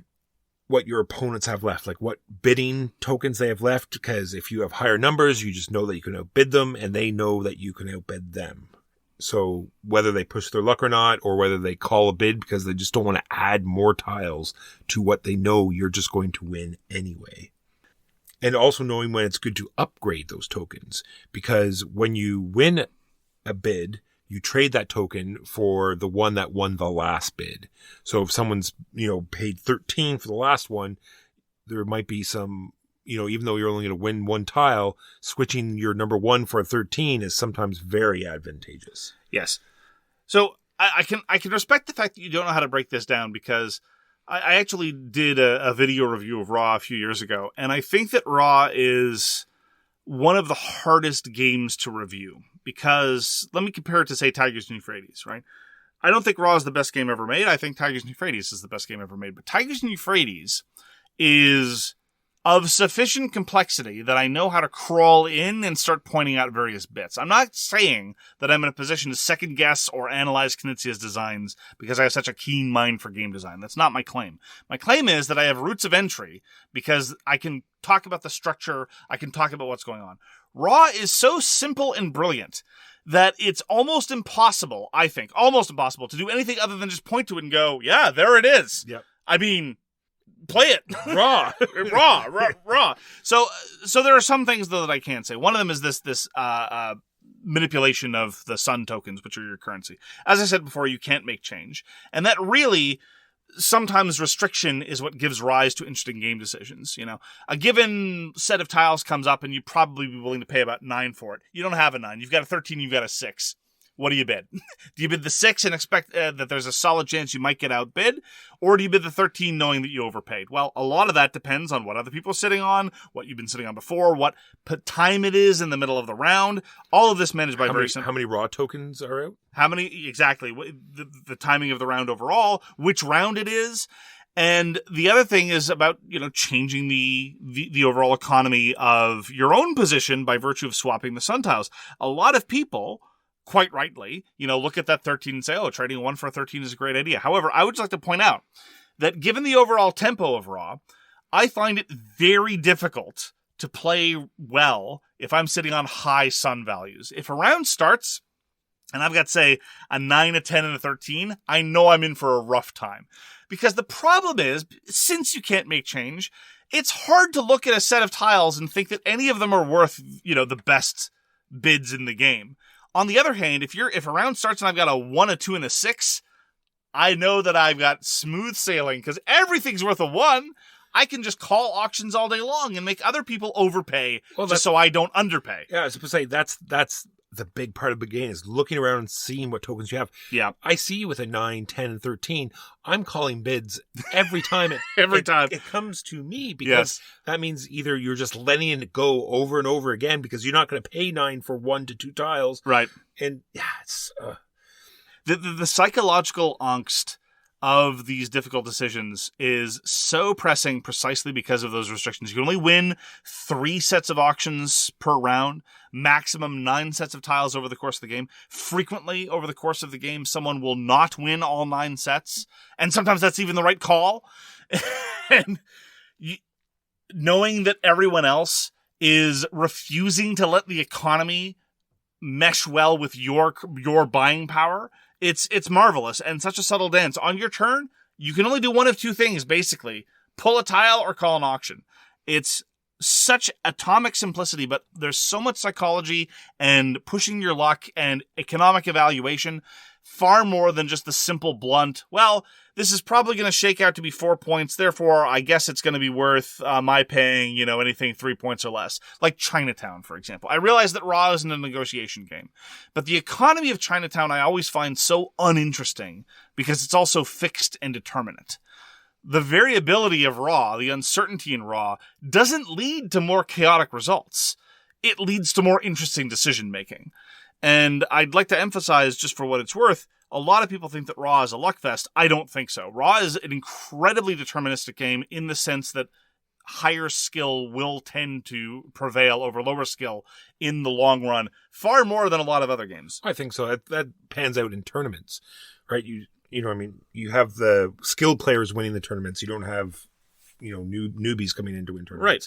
what your opponents have left, like what bidding tokens they have left, because if you have higher numbers, you just know that you can outbid them, and they know that you can outbid them. So whether they push their luck or not, or whether they call a bid because they just don't want to add more tiles to what they know you're just going to win anyway. And also knowing when it's good to upgrade those tokens, because when you win a bid, you trade that token for the one that won the last bid. So if someone's, paid 13 for the last one, there might be some, even though you're only going to win 1 tile, switching your number 1 for a 13 is sometimes very advantageous. Yes. So I can respect the fact that you don't know how to break this down, because I actually did a video review of Raw a few years ago, and I think that Raw is one of the hardest games to review, because let me compare it to, say, Tigers and Euphrates, right? I don't think Raw is the best game ever made. I think Tigers and Euphrates is the best game ever made. But Tigers and Euphrates is of sufficient complexity that I know how to crawl in and start pointing out various bits. I'm not saying that I'm in a position to second guess or analyze Knizia's designs because I have such a keen mind for game design. That's not my claim. My claim is that I have routes of entry because I can talk about the structure. I can talk about what's going on. Raw is so simple and brilliant that it's almost impossible, I think, to do anything other than just point to it and go, yeah, there it is. Yep. I mean, play it. Raw. Raw. So there are some things, though, that I can say. One of them is this manipulation of the sun tokens, which are your currency. As I said before, you can't make change. And that really, sometimes restriction is what gives rise to interesting game decisions. A given set of tiles comes up and you'd probably be willing to pay about 9 for it. You don't have a 9. You've got a 13, you've got a 6. What do you bid? Do you bid the 6 and expect that there's a solid chance you might get outbid? Or do you bid the 13 knowing that you overpaid? Well, a lot of that depends on what other people are sitting on, what you've been sitting on before, what time it is in the middle of the round. All of this managed by very simple. How many raw tokens are out? How many? Exactly. The timing of the round overall, which round it is. And the other thing is about, changing the overall economy of your own position by virtue of swapping the sun tiles. A lot of people, quite rightly, look at that 13 and say, oh, trading 1 for a 13 is a great idea. However, I would just like to point out that given the overall tempo of Raw, I find it very difficult to play well if I'm sitting on high sun values. If a round starts and I've got, say, a 9, a 10, and a 13, I know I'm in for a rough time. Because the problem is, since you can't make change, it's hard to look at a set of tiles and think that any of them are worth, the best bids in the game. On the other hand, if a round starts and I've got a 1, a 2, and a 6, I know that I've got smooth sailing because everything's worth a 1. I can just call auctions all day long and make other people overpay just so I don't underpay. Yeah, I was supposed to say that's the big part of the game is looking around and seeing what tokens you have. Yeah. I see you with a 9, 10, and 13. I'm calling bids every time it comes to me because that means either you're just letting it go over and over again because you're not going to pay 9 for 1 to 2 tiles. Right. And it's the psychological angst of these difficult decisions is so pressing precisely because of those restrictions. You can only win 3 sets of auctions per round, maximum 9 sets of tiles over the course of the game. Frequently over the course of the game, someone will not win all 9 sets, and sometimes that's even the right call. And knowing that everyone else is refusing to let the economy mesh well with your buying power, it's marvelous and such a subtle dance. On your turn, you can only do one of 2 things, basically. Pull a tile or call an auction. It's such atomic simplicity, but there's so much psychology and pushing your luck and economic evaluation, far more than just the simple blunt, well, this is probably going to shake out to be 4 points, therefore I guess it's going to be worth my paying, anything 3 points or less. Like Chinatown, for example. I realize that Raw isn't a negotiation game, but the economy of Chinatown I always find so uninteresting because it's also fixed and determinate. The variability of Raw, the uncertainty in Raw, doesn't lead to more chaotic results. It leads to more interesting decision-making. And I'd like to emphasize, just for what it's worth, a lot of people think that Raw is a luck fest. I don't think so. Raw is an incredibly deterministic game in the sense that higher skill will tend to prevail over lower skill in the long run, far more than a lot of other games. I think so. That pans out in tournaments, right? You have the skilled players winning the tournaments. You don't have, newbies coming into tournaments. Right.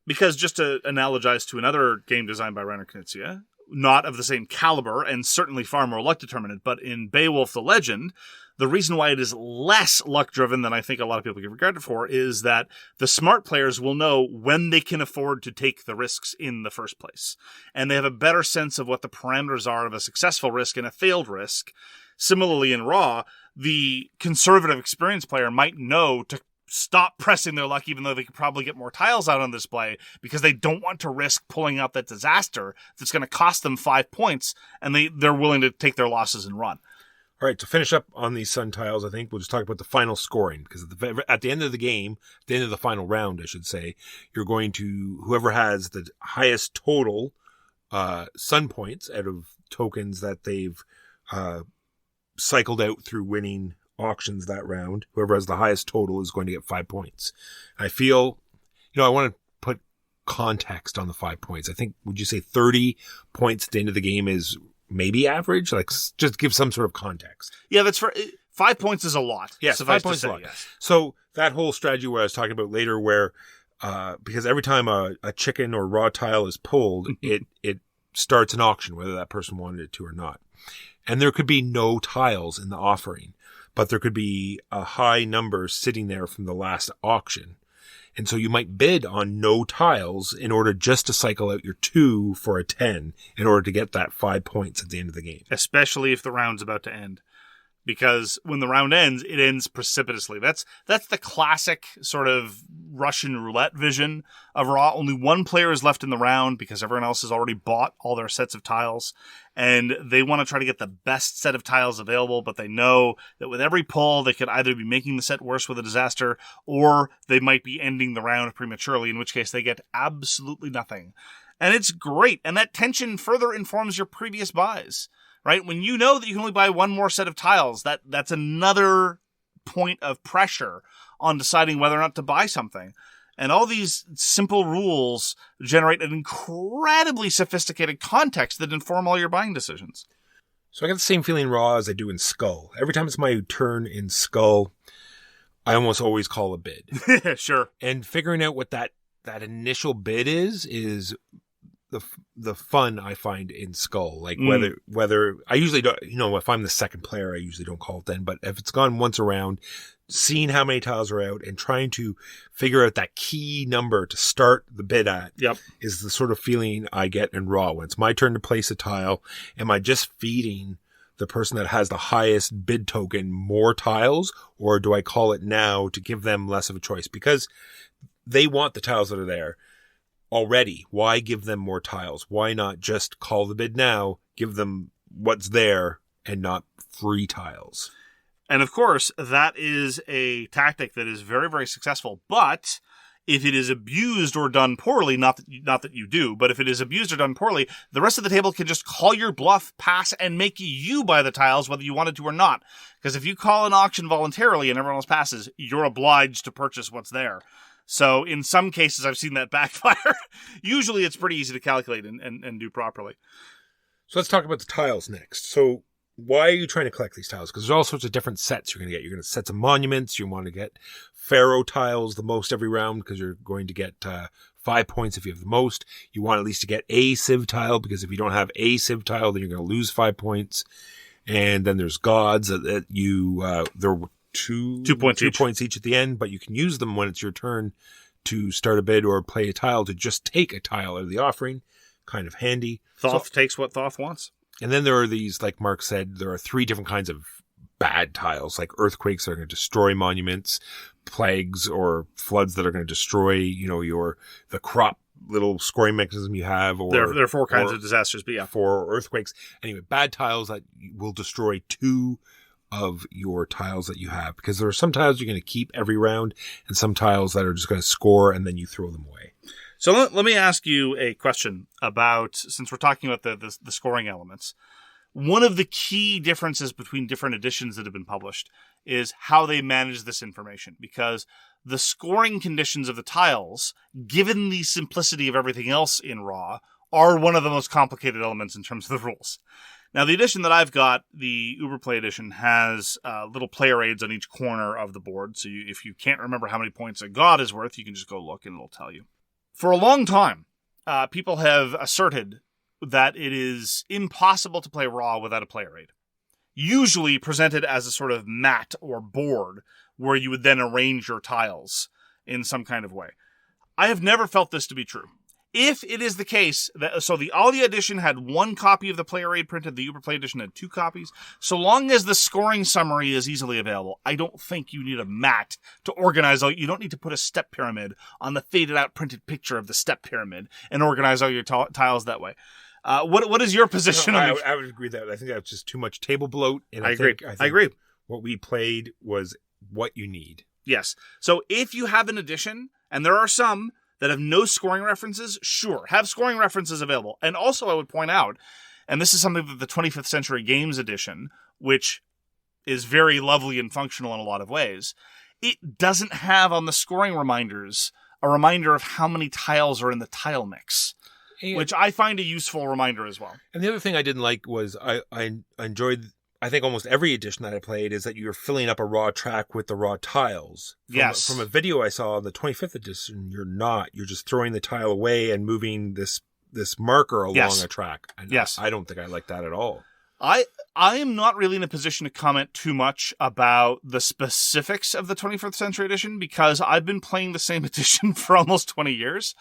Because just to analogize to another game designed by Reiner Knizia, not of the same caliber and certainly far more luck determinant, but in Beowulf the Legend, the reason why it is less luck driven than I think a lot of people give credit for is that the smart players will know when they can afford to take the risks in the first place. And they have a better sense of what the parameters are of a successful risk and a failed risk. Similarly in Raw, the conservative experienced player might know to stop pressing their luck, even though they could probably get more tiles out on display, because they don't want to risk pulling out that disaster that's going to cost them 5 points, and they're willing to take their losses and run. All right, to finish up on these sun tiles, I think we'll just talk about the final scoring, because at the end of the game, at the end of the final round, I should say, you're going to, whoever has the highest total sun points out of tokens that they've cycled out through winning auctions that round, whoever has the highest total is going to get 5 points. I feel, I want to put context on the 5 points. I think, would you say 30 points at the end of the game is maybe average? Like, just give some sort of context. Yeah, that's for 5 points is a lot. Yes, 5 points is a lot. Yes. So that whole strategy where I was talking about later where, because every time a chicken or raw tile is pulled, it starts an auction, whether that person wanted it to or not. And there could be no tiles in the offering, but there could be a high number sitting there from the last auction. And so you might bid on no tiles in order just to cycle out your 2 for a 10 in order to get that 5 points at the end of the game. Especially if the round's about to end. Because when the round ends, it ends precipitously. That's the classic sort of Russian roulette vision of Raw. Only one player is left in the round because everyone else has already bought all their sets of tiles. And they want to try to get the best set of tiles available, but they know that with every pull, they could either be making the set worse with a disaster, or they might be ending the round prematurely, in which case they get absolutely nothing. And it's great. And that tension further informs your previous buys. Right? When you know that you can only buy one more set of tiles, that's another point of pressure on deciding whether or not to buy something. And all these simple rules generate an incredibly sophisticated context that inform all your buying decisions. So I got the same feeling in Raw as I do in Skull. Every time it's my turn in Skull, I almost always call a bid. Sure. And figuring out what that initial bid is the fun I find in Skull. Like whether I usually don't, if I'm the second player, I usually don't call it then, but if it's gone once around, seeing how many tiles are out and trying to figure out that key number to start the bid at is the sort of feeling I get in Raw. When it's my turn to place a tile, am I just feeding the person that has the highest bid token more tiles, or do I call it now to give them less of a choice? Because they want the tiles that are there already. Why give them more tiles? Why not just call the bid now, give them what's there, and not free tiles? And of course, that is a tactic that is very, very successful. But If it is abused or done poorly, not that you do, but if it is abused or done poorly, the rest of the table can just call your bluff, pass, and make you buy the tiles whether you wanted to or not. Because if you call an auction voluntarily and everyone else passes, you're obliged to purchase what's there. So in some cases, I've seen that backfire. Usually it's pretty easy to calculate and do properly. So let's talk about the tiles next. So why are you trying to collect these tiles? Because there's all sorts of different sets you're going to get. You're going to set some monuments. You want to get Pharaoh tiles the most every round because you're going to get 5 points if you have the most. You want at least to get a Civ tile because if you don't have a Civ tile, then you're going to lose 5 points. And then there's gods that you, there were two points each at the end, but you can use them when it's your turn to start a bid or play a tile to just take a tile out of the offering. Kind of handy. Thoth takes what Thoth wants. And then there are these, like Mark said, there are 3 different kinds of bad tiles, like earthquakes that are going to destroy monuments, plagues or floods that are going to destroy, the crop little scoring mechanism you have. Or there are 4 kinds of disasters, but yeah. 4 earthquakes. Anyway, bad tiles that will destroy 2 of your tiles that you have, because there are some tiles you're going to keep every round and some tiles that are just going to score and then you throw them away. So let me ask you a question about, since we're talking about the scoring elements, one of the key differences between different editions that have been published is how they manage this information, because the scoring conditions of the tiles, given the simplicity of everything else in Raw, are one of the most complicated elements in terms of the rules. Now, the edition that I've got, the Uberplay edition, has little player aids on each corner of the board, so if you can't remember how many points a god is worth, you can just go look and it'll tell you. For a long time, people have asserted that it is impossible to play Raw without a player aid. Usually presented as a sort of mat or board where you would then arrange your tiles in some kind of way. I have never felt this to be true. If it is the case that, so the Alia edition had 1 copy of the player aid printed, the Uberplay edition had 2 copies. So long as the scoring summary is easily available, I don't think you need a mat to organize all. You don't need to put a step pyramid on the faded out printed picture of the step pyramid and organize all your tiles that way. What is your position on I would agree that I think that's just too much table bloat. And I agree. What we played was what you need. Yes. So if you have an edition, and there are some that have no scoring references, sure, have scoring references available. And also I would point out, and this is something that the 25th Century Games edition, which is very lovely and functional in a lot of ways, it doesn't have on the scoring reminders a reminder of how many tiles are in the tile mix, which I find a useful reminder as well. And the other thing I didn't like was I enjoyed, I think almost every edition that I played is that you're filling up a raw track with the raw tiles. From a video I saw on the 25th edition, you're not. You're just throwing the tile away and moving this marker along a track. And I don't think I like that at all. I am not really in a position to comment too much about the specifics of the 21st Century Edition because I've been playing the same edition for almost 20 years.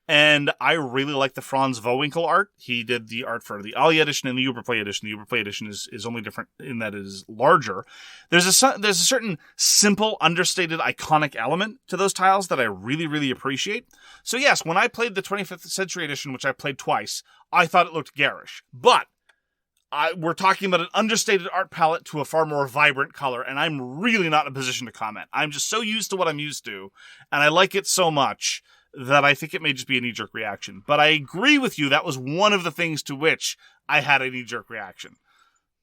And I really like the Franz Vohwinkel art. He did the art for the Alia edition and the Uberplay edition. The Uberplay edition is only different in that it is larger. There's a certain simple, understated, iconic element to those tiles that I really, really appreciate. So yes, when I played the 25th Century Edition, which I played twice, I thought it looked garish. But we're talking about an understated art palette to a far more vibrant color, and I'm really not in a position to comment. I'm just so used to what I'm used to, and I like it so much that I think it may just be a knee-jerk reaction. But I agree with you, that was one of the things to which I had a knee-jerk reaction.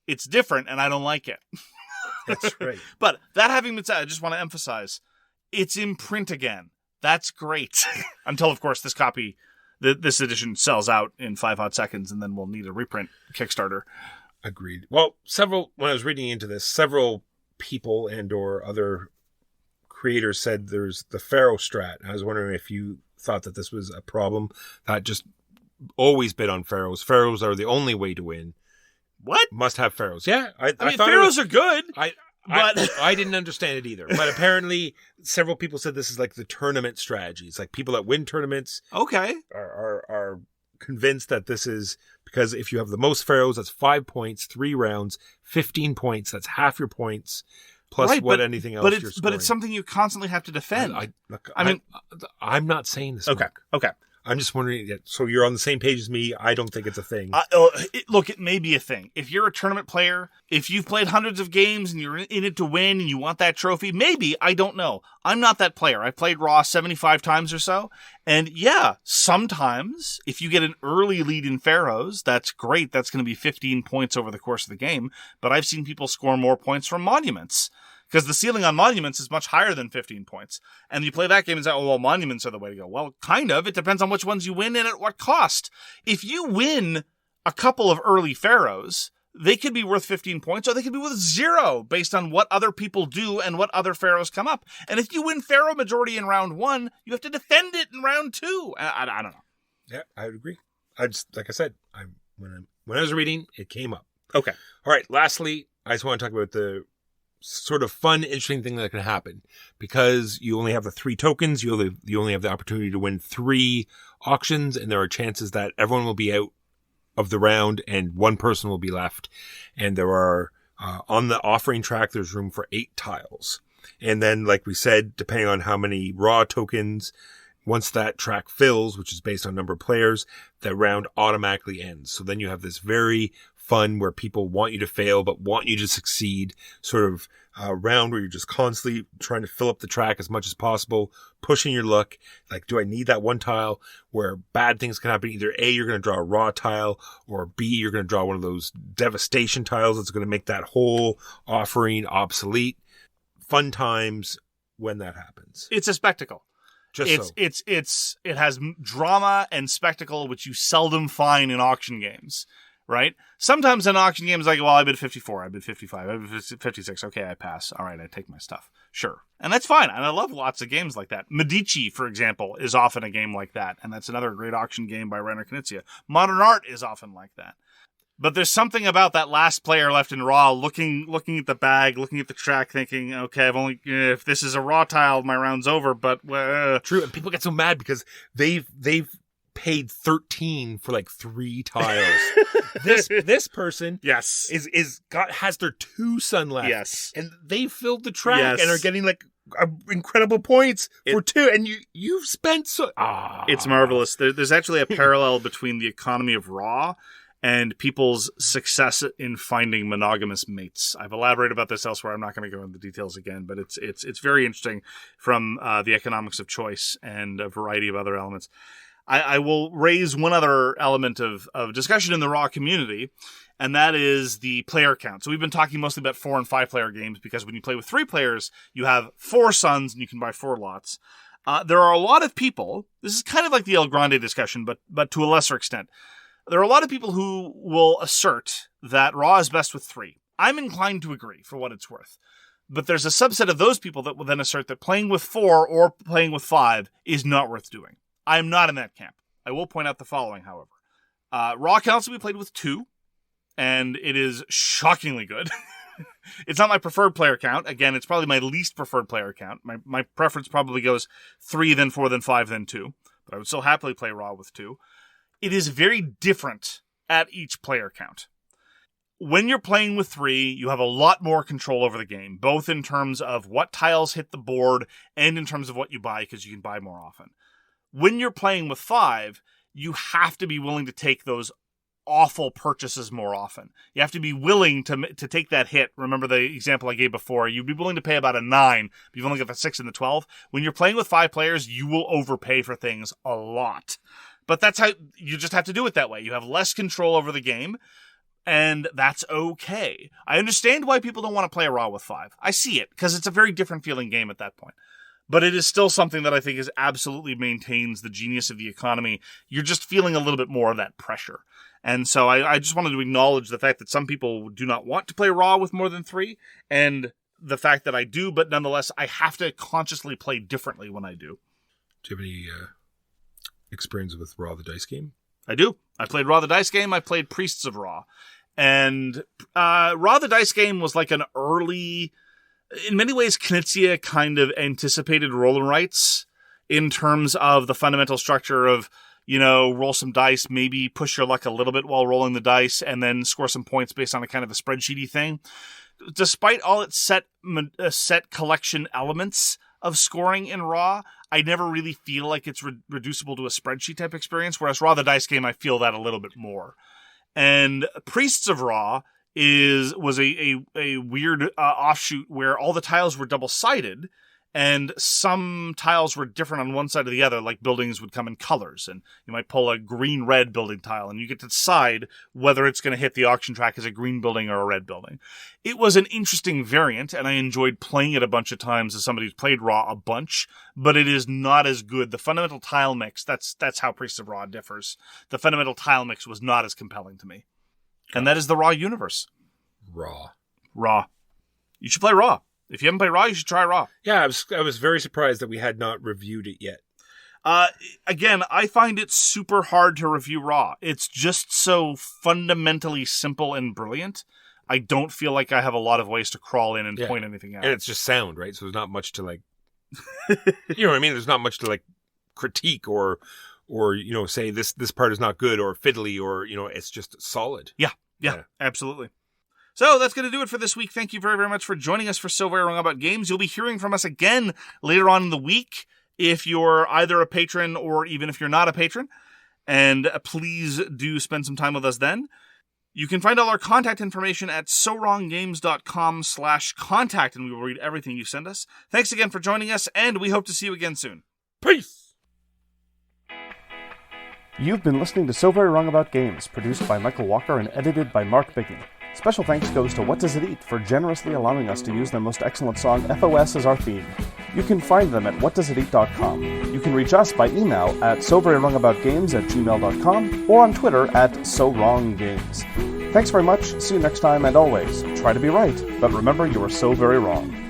It's different, and I don't like it. That's right. But that having been said, I just want to emphasize, it's in print again. That's great. Until, of course, this edition sells out in 5 hot seconds, and then we'll need a reprint Kickstarter. Agreed. Well, when I was reading into this, several people and or other creators said there's the Pharaoh strat. I was wondering if you thought that this was a problem. That just always bid on Pharaohs. Pharaohs are the only way to win. What? Must have Pharaohs. Yeah. I mean, Pharaohs are good. I didn't understand it either. But apparently several people said this is like the tournament strategies. Like people that win tournaments are convinced that this is because if you have the most Pharaohs, that's 5 points, 3 rounds, 15 points. That's half your points. Plus anything else you're scoring. But it's something you constantly have to defend. I'm not saying this. Okay. I'm just wondering, so you're on the same page as me. I don't think it's a thing. Look, it may be a thing. If you're a tournament player, if you've played hundreds of games and you're in it to win and you want that trophy, maybe, I don't know. I'm not that player. I've played Raw 75 times or so. And yeah, sometimes if you get an early lead in Pharaohs, that's great. That's going to be 15 points over the course of the game. But I've seen people score more points from Monuments. Because the ceiling on Monuments is much higher than 15 points. And you play that game and say, oh, well, Monuments are the way to go. Well, kind of. It depends on which ones you win and at what cost. If you win a couple of early Pharaohs, they could be worth 15 points or they could be worth 0 based on what other people do and what other Pharaohs come up. And if you win Pharaoh majority in round 1, you have to defend it in round 2. I don't know. Yeah, I would agree. Like I said, when I was reading, it came up. Okay. All right. Lastly, I just want to talk about the sort of fun, interesting thing that can happen. Because you only have the 3 tokens, you only have the opportunity to win 3 auctions, and there are chances that everyone will be out of the round and one person will be left. And there are, on the offering track, there's room for 8 tiles. And then, like we said, depending on how many raw tokens, once that track fills, which is based on number of players, that round automatically ends. So then you have this very fun where people want you to fail but want you to succeed sort of round where you're just constantly trying to fill up the track as much as possible, pushing your luck. Like, do I need that one tile where bad things can happen? Either A, you're going to draw a raw tile, or B, you're going to draw one of those devastation tiles that's going to make that whole offering obsolete. Fun times when that happens. It's a spectacle. It has drama and spectacle, which you seldom find in auction games. Right? Sometimes in auction games, like, well, I bid 54, I bid 55, I bid 56. Okay, I pass. All right, I take my stuff. Sure. And that's fine. And I love lots of games like that. Medici, for example, is often a game like that. And that's another great auction game by Reiner Knizia. Modern Art is often like that. But there's something about that last player left in Raw, looking at the bag, looking at the track, thinking, okay, if this is a Raw tile, my round's over, but... True, and people get so mad because they've paid 13 for like 3 tiles. this person yes has their 2 sun left. Yes. And they filled the track yes. and are getting like incredible points for 2, and you've spent so It's marvelous. There's actually a parallel between the economy of Raw and people's success in finding monogamous mates. I've elaborated about this elsewhere. I'm not going to go into the details again, but it's very interesting from the economics of choice and a variety of other elements. I will raise one other element of discussion in the Raw community, and that is the player count. So we've been talking mostly about 4 and 5 player games because when you play with 3 players, you have 4 suns and you can buy 4 lots. There are a lot of people, this is kind of like the El Grande discussion, but to a lesser extent. There are a lot of people who will assert that Raw is best with 3. I'm inclined to agree for what it's worth. But there's a subset of those people that will then assert that playing with 4 or playing with 5 is not worth doing. I'm not in that camp. I will point out the following, however. Raw can also be played with 2, and it is shockingly good. It's not my preferred player count. Again, it's probably my least preferred player count. My preference probably goes 3, then 4, then 5, then 2. But I would still happily play Raw with 2. It is very different at each player count. When you're playing with 3, you have a lot more control over the game, both in terms of what tiles hit the board and in terms of what you buy, because you can buy more often. When you're playing with 5, you have to be willing to take those awful purchases more often. You have to be willing to take that hit. Remember the example I gave before. You'd be willing to pay about a 9, but you've only got the 6 and the 12. When you're playing with 5 players, you will overpay for things a lot. But that's how you just have to do it that way. You have less control over the game, and that's okay. I understand why people don't want to play a Raw with 5. I see it, because it's a very different feeling game at that point. But it is still something that I think is absolutely maintains the genius of the economy. You're just feeling a little bit more of that pressure. And so I just wanted to acknowledge the fact that some people do not want to play Raw with more than 3, and the fact that I do, but nonetheless, I have to consciously play differently when I do. Do you have any experience with Raw the Dice game? I do. I played Raw the Dice game. I played Priests of Raw. And Raw the Dice game was like an early... In many ways, Knizia kind of anticipated roll and rights in terms of the fundamental structure of, roll some dice, maybe push your luck a little bit while rolling the dice, and then score some points based on a kind of a spreadsheety thing. Despite all its set collection elements, of scoring in Raw. I never really feel like it's reducible to a spreadsheet type experience, whereas Raw the Dice game, I feel that a little bit more. And Priests of Raw was a weird offshoot where all the tiles were double-sided, and some tiles were different on one side or the other, like buildings would come in colors, and you might pull a green-red building tile, and you get to decide whether it's going to hit the auction track as a green building or a red building. It was an interesting variant, and I enjoyed playing it a bunch of times as somebody who's played Raw a bunch, but it is not as good. The fundamental tile mix, that's how Priests of Raw differs. The fundamental tile mix was not as compelling to me. And that is the Raw universe. Raw. You should play Raw. If you haven't played Raw, you should try Raw. Yeah, I was very surprised that we had not reviewed it yet. Again, I find it super hard to review Raw. It's just so fundamentally simple and brilliant. I don't feel like I have a lot of ways to crawl in and point anything out. And it's just sound, right? So there's not much to like, you know what I mean? There's not much to like critique or say this part is not good or fiddly or, it's just solid. Yeah, absolutely. So that's going to do it for this week. Thank you very, very much for joining us for So Very Wrong About Games. You'll be hearing from us again later on in the week if you're either a patron or even if you're not a patron. And please do spend some time with us then. You can find all our contact information at sowronggames.com/contact, and we will read everything you send us. Thanks again for joining us, and we hope to see you again soon. Peace! You've been listening to So Very Wrong About Games, produced by Michael Walker and edited by Mark Bigney. Special thanks goes to What Does It Eat for generously allowing us to use their most excellent song, FOS, as our theme. You can find them at whatdoesiteat.com. You can reach us by email at soverywrongaboutgames@gmail.com or on Twitter at SoWrongGames. Thanks very much, see you next time, and always, try to be right, but remember you are so very wrong.